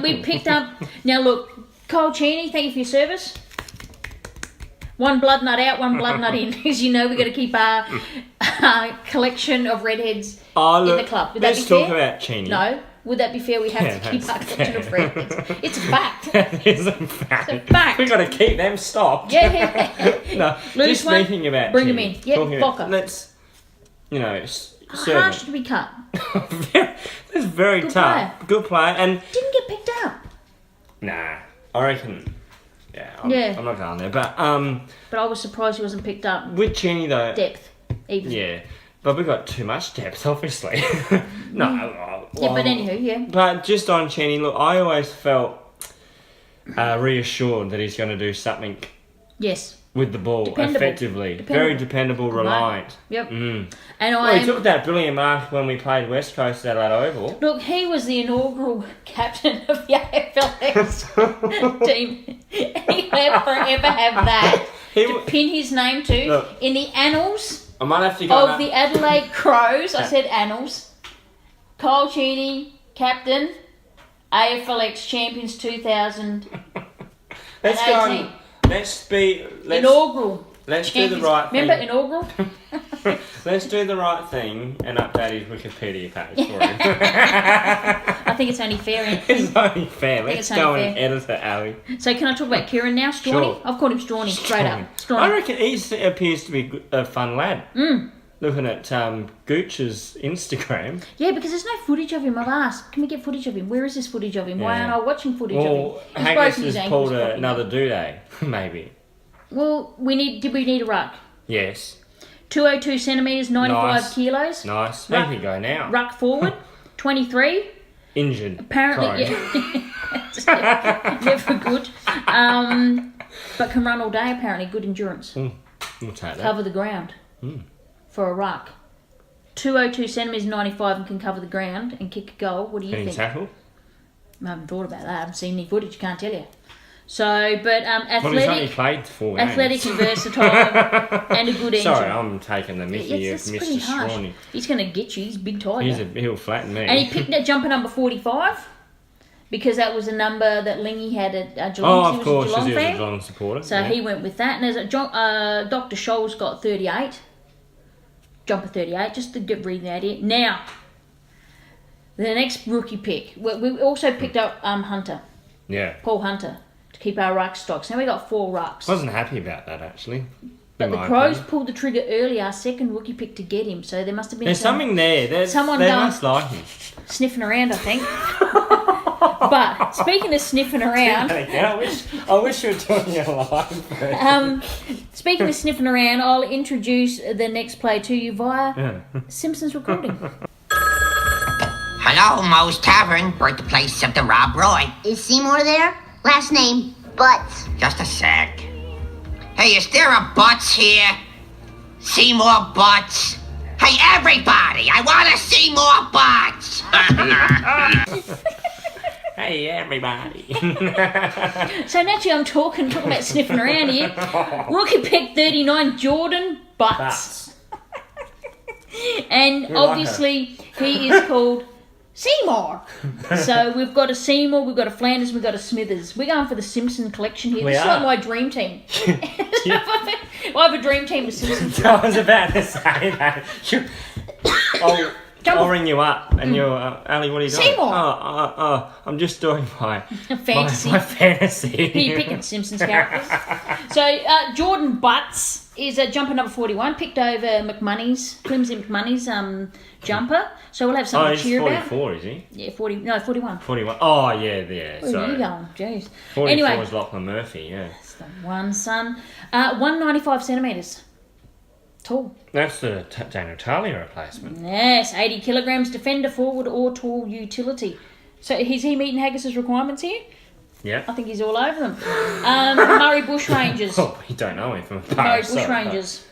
We picked up. Now look, Cole Cheney. Thank you for your service. One blood nut out, one blood nut in. As you know, we've got to keep our collection of redheads in the club. Would let's talk about Cheney. No. Would that be fair? We have to keep our collection of redheads. It's a fact. It is a fact. It's a fact. We've got to keep them stocked. Yeah. No, Loose just one, thinking about bring Cheney. them in. Yeah, Bocker. Let's, harsh to be cut. That's very Good tough. Player. Good player. And didn't get picked up. Nah, I reckon. Yeah, I'm not going there. But I was surprised he wasn't picked up. With Cheney though. Depth, even. Yeah, but we've got too much depth, obviously. No. Yeah, but anywho, yeah. But just on Cheney, look, I always felt reassured that he's going to do something. Yes. With the ball, effectively. Very dependable, reliant. Yep. And he took that brilliant mark when we played West Coast at that Oval. Look, he was the inaugural captain of the AFLX team. He will forever have that to pin his name to. In the annals I might have to go of the Adelaide Crows, I said annals, Cole Cheney, captain, AFLX champions 2018. Inaugural. Let's do the right thing. Remember inaugural? Let's do the right thing and update his Wikipedia page for him. I think it's only fair. It's only fair. Let's go and edit it, Ali. So can I talk about Kieron now? Strawny? Sure. I've called him Strawny, straight up. Strawny. I reckon he appears to be a fun lad. Looking at Gooch's Instagram. Yeah, because there's no footage of him. I've asked, can we get footage of him? Where is this footage of him? Why aren't I watching footage of him? Haggis has pulled another do-day, maybe. Well, did we need a ruck? Yes. 202 centimetres, 95 kilos. Nice. There you go now. Ruck forward, 23. Injured. Apparently, never good. But can run all day, apparently. Good endurance. We'll take that. Cover the ground for a ruck. 202 centimetres, 95 and can cover the ground and kick a goal. What do you think? Can he tackle? I haven't thought about that. I haven't seen any footage, can't tell you. So, but Well, he's only played 4 games. athletic and versatile, and a good engine. Sorry, I'm taking the mickey of Mr. Strawny. He's going to get you. He's a big tiger. He'll flatten me. And he picked that jumper number 45 because that was a number that Lingy had at Geelong. Oh, of course, he was a Geelong supporter. So he went with that. And there's Dr. Scholl's got 38. Jumper 38, just to read the idea. Now, the next rookie pick. We also picked up Hunter. Yeah. Paul Hunter. To keep our ruck stocks. Now we got 4 rucks. Wasn't happy about that, actually. But the Crows pulled the trigger early, our second rookie pick, to get him. So there must have been something there. They must like him. Sniffing around, I think. But speaking of sniffing around, I wish you were doing your live. Speaking of sniffing around, I'll introduce the next player to you via Simpsons recording. Hello, Moe's Tavern, birthplace of the Rob Roy. Is Seymour there? Last name, Butts. Just a sec. Hey, is there a Butts here? Seymour Butts? Hey, everybody, I want to see more Butts. Hey, everybody. So naturally I'm talking about sniffing around here. Rookie pick 39, Jordon Butts. And obviously he is called Seymour. So we've got a Seymour, we've got a Flanders, we've got a Smithers. We're going for the Simpson collection here. This is like my dream team. I have a dream team with Simpsons. I was about to say that. I'll ring you up and you're, Ali, what are you doing? Seymour. I'm just doing my fantasy. My fantasy. You're picking Simpsons characters. So Jordan Butts is a jumper number 41, picked over McMoney's, Clemson McMoney's jumper. So we'll have something to cheer about. He's 44, is he? Yeah, 41. 41. Oh, yeah. Where Sorry. are you going? Jeez. 44 anyway, is Lachlan Murphy, yeah. That's the one, son. 195 centimetres. Tall. That's the Daniel Talia replacement. Yes, 80 kilograms, defender, forward, or tall utility. So is he meeting Haggis's requirements here? Yeah. I think he's all over them. Murray Bushrangers. Oh, you don't know him from a Murray Bushrangers.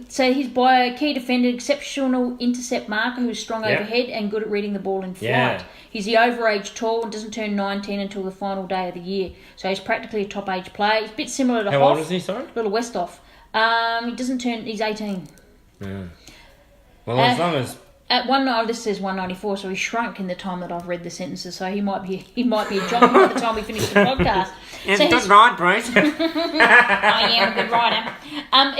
So he's by a key defender, exceptional intercept marker who's strong overhead and good at reading the ball in flight. Yeah. He's the overage tall and doesn't turn 19 until the final day of the year. So he's practically a top age player. He's a bit similar to How Hoff. old is he, sorry? Little Westhoff. He doesn't turn. He's 18. Yeah. Well, as long as this says 194, so he shrunk in the time that I've read the sentences. So he might be a jockey by the time we finish the podcast. It's a good ride, Bruce. I am a good rider.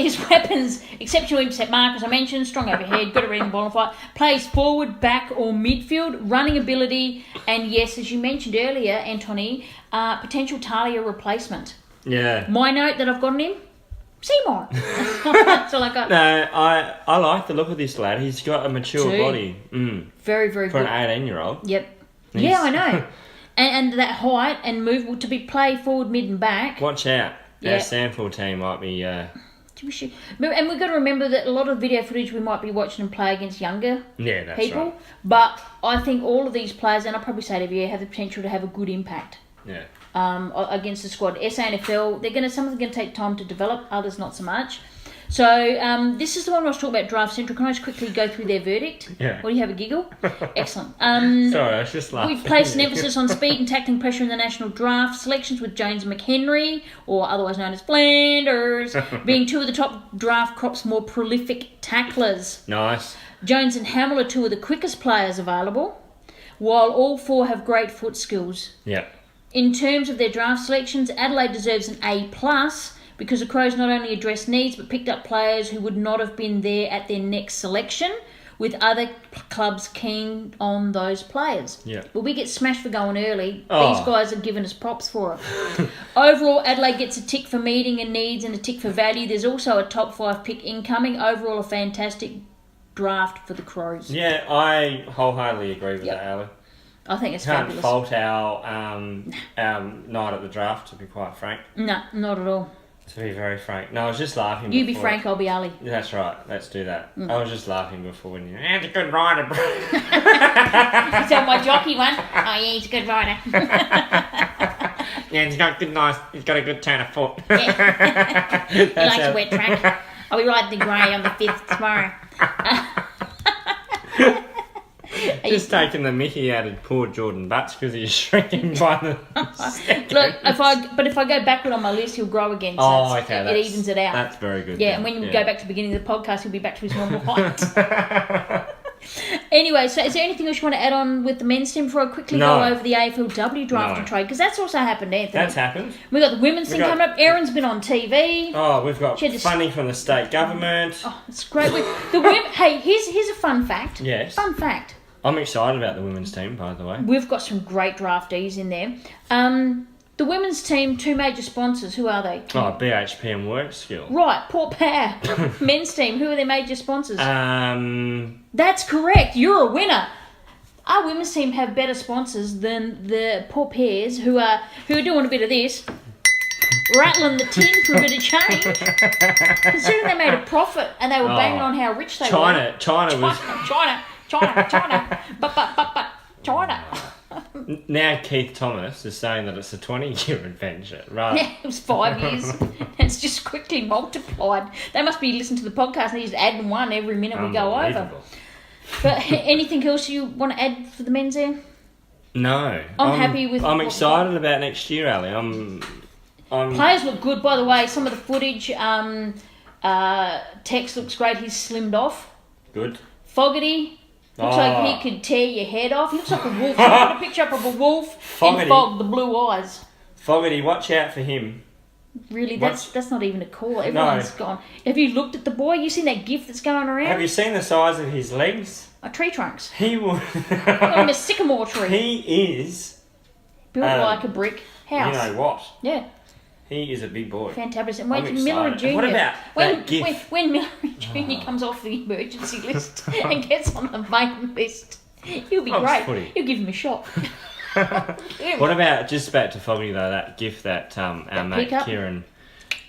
His weapons: exceptional intercept mark, as I mentioned, strong overhead, good at reading the ball and fight, plays forward, back, or midfield, running ability, and yes, as you mentioned earlier, Anthony, potential Talia replacement. Yeah. My note that I've got on him. Seymour. That's all I got. No, I like the look of this lad. He's got a mature body. Very, very For good. an 18-year-old. Yep. Yeah, I know. and that height and move to be play forward, mid and back. Watch out. Yeah. Our Sandford team might be... And we've got to remember that a lot of video footage we might be watching them play against younger people. Right. But I think all of these players, and I'll probably say it every year, have the potential to have a good impact. Yeah. Against the squad. SANFL, some of them are going to take time to develop, others not so much. So this is the one I was talking about, Draft Central. Can I just quickly go through their verdict? Yeah. Or do you have a giggle? Excellent. Sorry, I was just laughing. We've placed an emphasis on speed and tackling pressure in the national draft. Selections with Jones and McHenry, or otherwise known as Flanders, being two of the top draft crop's more prolific tacklers. Nice. Jones and Hamill are two of the quickest players available, while all 4 have great foot skills. Yeah. In terms of their draft selections, Adelaide deserves an A+, because the Crows not only addressed needs but picked up players who would not have been there at their next selection, with other clubs keen on those players. Yeah. But we get smashed for going early. Oh. These guys are giving us props for it. Overall, Adelaide gets a tick for meeting and needs and a tick for value. There's also a top 5 pick incoming. Overall, a fantastic draft for the Crows. Yeah, I wholeheartedly agree with that, Ali. I think it's Can't fabulous. fault our night at the draft, to be quite frank. No, not at all. To be very frank. No, I was just laughing You be before. Frank, I'll be Ali. That's right. Let's do that. I was just laughing before when you... He's a good rider, bro. Is that my jockey one? Oh yeah, he's a good rider. Yeah, he's got a good turn of foot. Yeah. He likes a wet track. I'll be riding the grey on the 5th tomorrow. Are Just taking the mickey out of poor Jordon Butts because he's shrinking by the second. Look, if I go backward on my list, he'll grow again. So it evens it out. That's very good. Yeah, and when we go back to the beginning of the podcast, he'll be back to his normal height. Anyway, so is there anything else you want to add on with the men's team before I quickly go over the AFLW draft and trade? Because that's also happened, Anthony. That's happened. We got the women's team coming up. Erin's been on TV. Oh, we've got funding from the state government. Oh, it's great. Hey, here's a fun fact. Yes. Fun fact. I'm excited about the women's team, by the way. We've got some great draftees in there. The women's team, 2 major sponsors. Who are they? Oh, BHP and Work Skill. Right, Port Power. Men's team. Who are their major sponsors? That's correct. You're a winner. Our women's team have better sponsors than the Port Pairs, who are doing a bit of this, rattling the tin for a bit of change. Considering they made a profit and they were banging on how rich they were. China. China. Now Keith Thomas is saying that it's a 20-year adventure, right? Yeah, it was 5 years. It's just quickly multiplied. They must be listening to the podcast and he's adding one every minute we go over. But anything else you want to add for the men's there? No. I'm happy with... I'm excited about next year, Ali. Players look good, by the way. Some of the footage, Tex looks great. He's slimmed off. Good. Fogarty... Looks like he could tear your head off. He looks like a wolf. So I put a picture up of a wolf and Fog, the blue eyes. Fogarty, watch out for him. Really, that's not even a call. Everyone's gone. Have you looked at the boy? You seen that gif that's going around? Have you seen the size of his legs? Tree trunks. He will. I'm a sycamore tree. He is built like a brick house. You know what? Yeah. He is a big boy. Fantastic. And when Miller and Jr. What about that gif? When Miller and Jr. comes off the emergency list and gets on the main list, he'll be great. Footy. You'll give him a shot. What about, just back to Fogarty though, that gif that our mate Kieron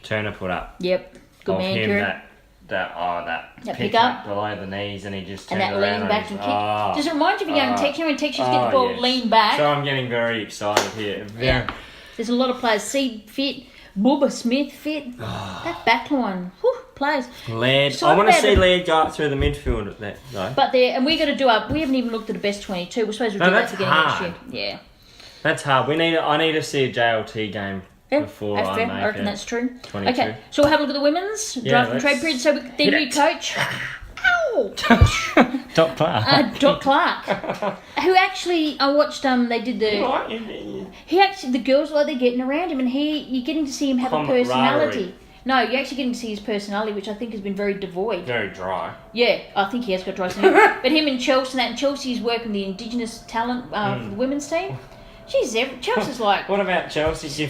Turner put up? Yep. Good man, Kieron. That pick up below the knees and he just turned and that around lean back and kick. Does it remind you of a young Texas? When Texas get the ball lean back. So I'm getting very excited here. There's a lot of players. Seed fit. Bubba Smith fit. That back line. Whew, players. Laird. I want to see Laird go up through the midfield at that though. But and we're going to we haven't even looked at the best 22. We're supposed to do that beginning next year. Yeah. That's hard. I need to see a JLT game before I make I reckon that's true. 22. Okay, so we'll have a look at the women's draft and trade period. So their new coach. Ow! Doc Clark. Doc Clark. Who actually, I watched, they did he actually, the girls, like they're getting around him and you're getting to see him have a personality. No, you're actually getting to see his personality, which I think has been very devoid. Very dry. Yeah, I think he has got dry. But him and Chelsea, and Chelsea's working the Indigenous talent for the women's team. Jeez, Chelsea's like... What about Chelsea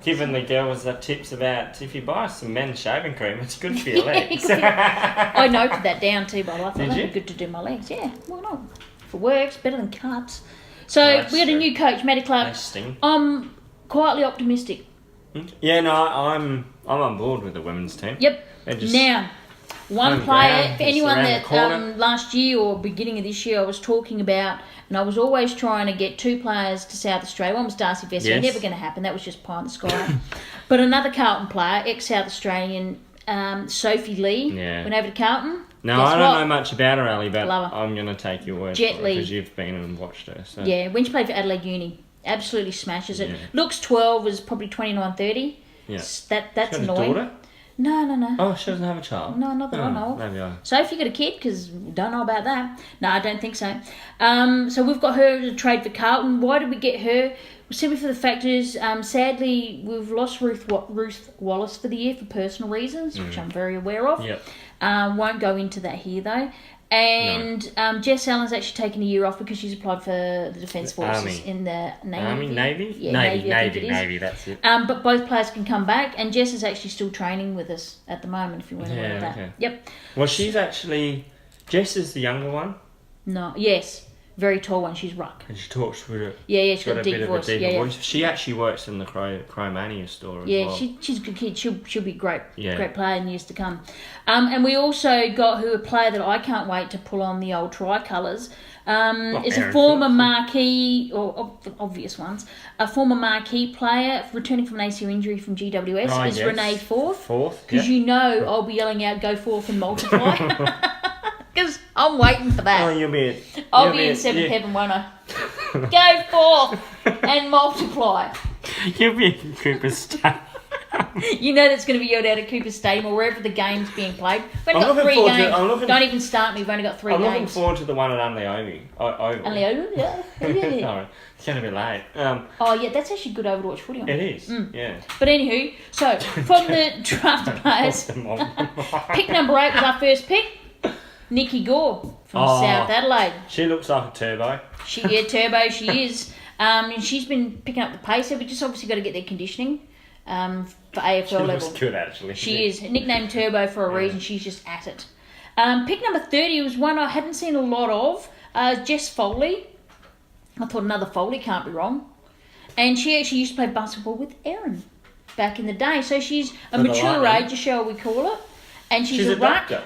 giving the girls the tips about if you buy some men's shaving cream, it's good for your legs? I noted that down too, by the way. I thought that'd be good to do my legs. Yeah, why not? If it works, better than cuts. So we got a new coach, Matty Clark. I'm quietly optimistic. Yeah, no, I'm on board with the women's team. Yep. Now, one player, for anyone that last year or beginning of this year I was talking about, and I was always trying to get 2 players to South Australia. One was Darcy Vesey, never going to happen. That was just pie in the sky. But another Carlton player, ex-South Australian, Sophie Lee, went over to Carlton. No, I don't know much about her, Ali, but I'm going to take your word for it because you've been and watched her. So. Yeah, when she played for Adelaide Uni, absolutely smashes it. Looks 12, was probably 29-30. Yeah. That's annoying. Daughter? No. Oh, she doesn't have a child? No, not that I know of. Maybe Sophie got a kid, because we don't know about that. No, I don't think so. So we've got her to trade for Carlton. Why did we get her? Simply for the fact is, sadly, we've lost Ruth Wallace for the year for personal reasons, which I'm very aware of. Yep. Won't go into that here, though. And Jess Allen's actually taken a year off because she's applied for the Defence Forces in the Navy. Navy? Yeah, Navy, that's it. But both players can come back, and Jess is actually still training with us at the moment, if you want to know that. Okay. Yep. Well, she's actually... Jess is the younger one? No, yes. Very tall one. She's ruck. And she talks with it. Yeah, she's got a deep voice. Voice. She actually works in the Cromania store as well. Yeah, she's a good kid. She'll be great player in years to come. And we also got a player that I can't wait to pull on the old tricolours. It's a former marquee, or obvious ones, a former marquee player returning from an ACL injury from GWS is Renee Forth. Because you know I'll be yelling out, go forth and multiply. Because I'm waiting for that. Oh, you'll be. I'll be in seventh heaven, won't I? Go forth and multiply. You'll be in Cooper's Stadium. You know that's going to be yelled out at Cooper's Stadium or wherever the game's being played. We've only I'm got 3 looking games. forward to- Don't even start me. We've only got 3 games. I'm looking forward to the one at Unley Oval. Only yeah. Sorry, it's going to be late. Oh, yeah, that's actually good over to watch footy on. It is, yeah. But anywho, so from the drafted players, pick number 8 was our first pick, Nikki Gore from South Adelaide. She looks like a turbo. Turbo, she is. And she's been picking up the pace. So we just obviously got to get their conditioning for AFL level. She looks good, actually. She is. Nicknamed Turbo for a reason. She's just at it. Pick number 30 was one I hadn't seen a lot of. Jess Foley. I thought another Foley can't be wrong. And she actually used to play basketball with Aaron back in the day. So she's a mature age, shall we call it. And she's a ruck. Doctor.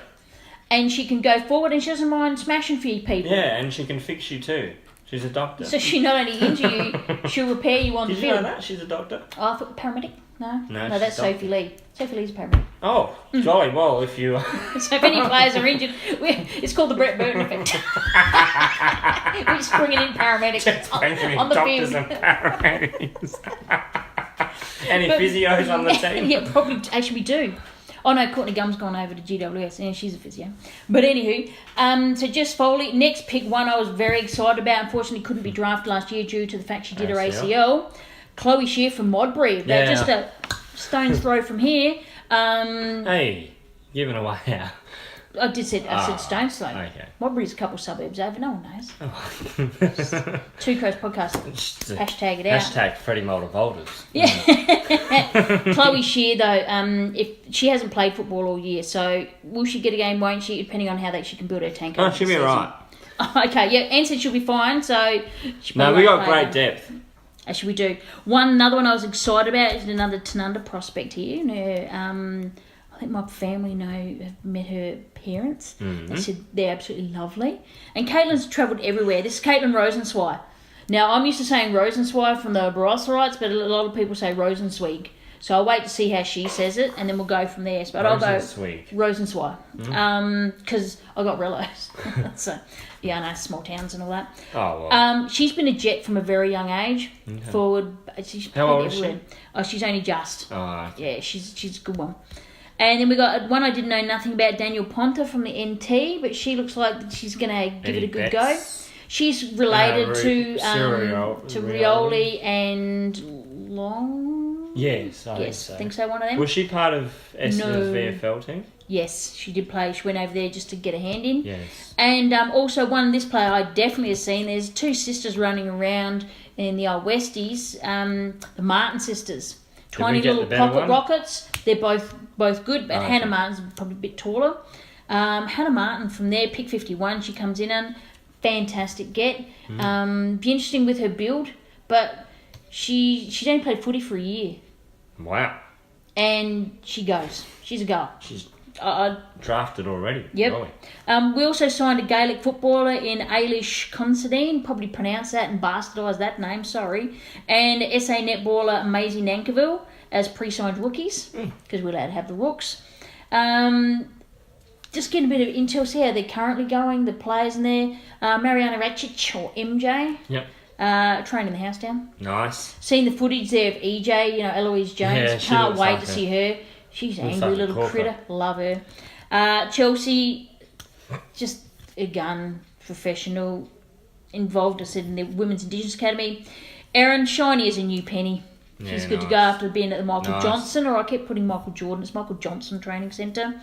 And she can go forward and she doesn't mind smashing for you people. Yeah, and she can fix you too. She's a doctor. So she not only injure you, she'll repair you on the field. Did you know that? She's a doctor? Oh, I thought paramedic. No, that's doctor. Sophie Lee. Sophie Lee's a paramedic. Oh, jolly well, if you... So if any players are injured, it's called the Brett Burton effect. We just bring it in paramedics on the doctors field. and paramedics. Any physios on the team? Yeah, probably. Actually, we do. Oh no, Courtney Gumm's gone over to GWS, and she's a physio. But anywho, so Jess Foley, next pick, one I was very excited about. Unfortunately, couldn't be drafted last year due to the fact she did her ACL. Chloe Shear from Modbury. They're just a stone's throw from here. Hey, giving away now. I said stone's throw. Okay. Modbury's a couple of suburbs over. No one knows. Oh. Two Crows podcast. Hashtag it out. Hashtag Freddie Mulder-Boulders. Yeah. Chloe Shear, though, if she hasn't played football all year, so will she get a game, won't she, depending on how she can build her tank over She'll be right. Okay, yeah, Anne said she'll be fine, so... No, we got great depth. Actually, we do. Another one I was excited about is another Tanunda prospect here. I think my family have met her parents. They said they're absolutely lovely. And Caitlin's travelled everywhere. This is Caitlin Rosenzweig. Now, I'm used to saying Rosenzweig from the Barosserites, but a lot of people say Rosenzweig. So I'll wait to see how she says it, and then we'll go from there. But I'll go Rosenzweig. Because I got Rellos. So, yeah, I know, small towns and all that. Oh, well. She's been a Jet from a very young age. Okay. Forward. How old is she? Oh, she's only just. Oh, okay. Yeah, she's a good one. And then we got one I didn't know nothing about, Daniel Ponta from the NT, but she looks like she's going to give it a good go. She's related to Rioli and Long. Yes, I think so. One of them. Was she part of Essendon's VFL team? Yes, she did play. She went over there just to get a hand in. Yes. And also this player I definitely have seen. There's 2 sisters running around in the old Westies, the Martin sisters. Tiny little pocket rockets. They're both good, but Hannah Martin's probably a bit taller. Hannah Martin from there, pick 51, she comes in on. Fantastic get. Be interesting with her build, but she's only played footy for a year. Wow. And she goes. She's a goer. She's drafted already. Yep. We also signed a Gaelic footballer in Ailish Considine, probably pronounce that and bastardise that name, sorry. And SA netballer Maisie Nankiville as pre-signed rookies, because we're allowed to have the rooks. Just getting a bit of intel, see how they're currently going, the players in there. Mariana Ratchich, or MJ. Yep. Training the house down. Nice. Seeing the footage there of EJ, Eloise Jones. Yeah, can't wait to see her. She's an angry little critter. Love her. Chelsea, just a gun, professional, involved, I said, in the Women's Indigenous Academy. Erin, shiny as a new penny. She's good to go after being at the Michael Johnson, or I kept putting Michael Jordon. It's Michael Johnson Training Centre.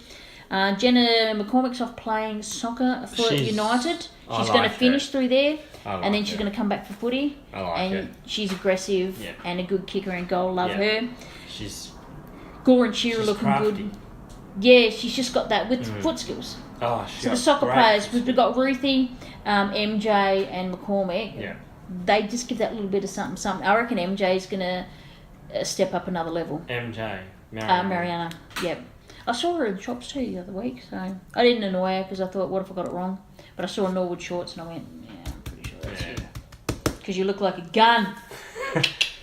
Jenna McCormick's off playing soccer for United. She's going to finish through there, and then she's going to come back for footy. She's aggressive and a good kicker and goal. Love her. Gore and Shearer looking crafty. good. Yeah, she's just got that with foot skills. So the soccer players, we've got Ruthie, MJ, and McCormick. Yeah. They just give that little bit of something. I reckon MJ's going to step up another level. Mariana. Yep. I saw her in the shops too the other week, so I didn't annoy her because I thought, what if I got it wrong? But I saw Norwood shorts and I went, yeah, I'm pretty sure that's you. Because you look like a gun.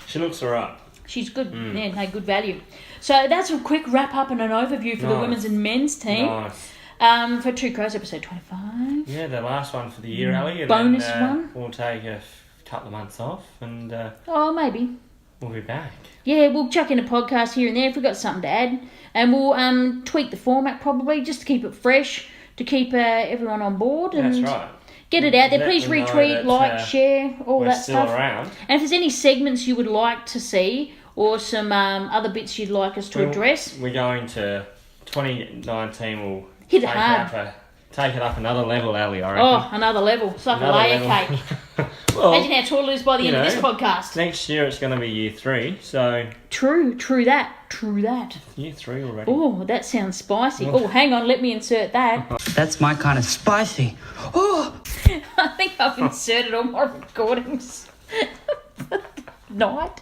She looks alright. She's good. Yeah, good value. So that's a quick wrap up and an overview for the women's and men's team. Nice. For Two Crows episode 25. Yeah, the last one for the year, Ali. And bonus then, one. We'll take a couple of months off and Maybe. we'll be back. Yeah, we'll chuck in a podcast here and there if we've got something to add. And we'll tweak the format probably just to keep it fresh, to keep everyone on board. And That's right. Get it out there. Let Please them know retweet, that, like, share, all we're that still stuff. around. And if there's any segments you would like to see or some other bits you'd like us to address. We're going to 2019. We'll hit it hard. Take it up another level, Ali, I reckon. Oh, another level. It's like Another a layer level. cake. Well, imagine how tall it is by the end of this podcast. Next year it's going to be year 3, so... True that. Year 3 already. Oh, that sounds spicy. Oh, hang on, let me insert that. That's my kind of spicy. Oh! I think I've inserted all my recordings. Night.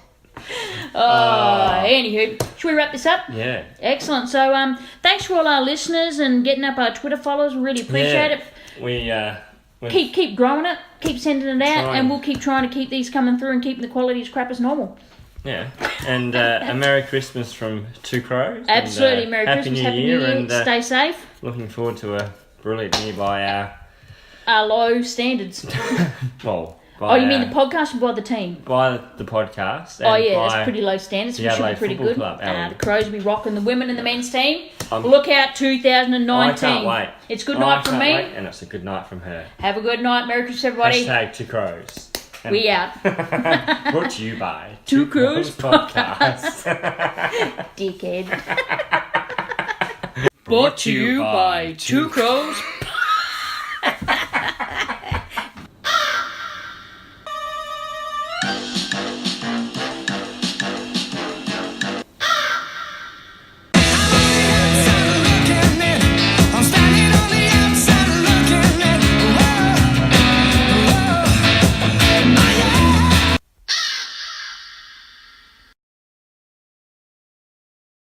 Anywho, should we wrap this up? Yeah. Excellent. So, thanks for all our listeners and getting up our Twitter followers. We really appreciate it. We Keep growing it. Keep sending it out, Trying. and we'll keep trying to keep these coming through and keeping the quality as crap as normal. Yeah. And a Merry Christmas from Two Crows. Absolutely. And, Merry Happy Christmas. New Happy New Year. Year. And Stay safe. looking forward to a brilliant year by Our low standards. You mean the podcast or by the team? By the podcast. And That's pretty low standards. We should be pretty good. The Crows will be rocking the women and the men's team. Look out, 2019. I can't wait. It's good night from me. And it's a good night from her. Have a good night. Merry Christmas, everybody. Hashtag Two Crows. And we out. Brought to you by Two Crows Podcast. Dickhead. Brought to you by Two Crows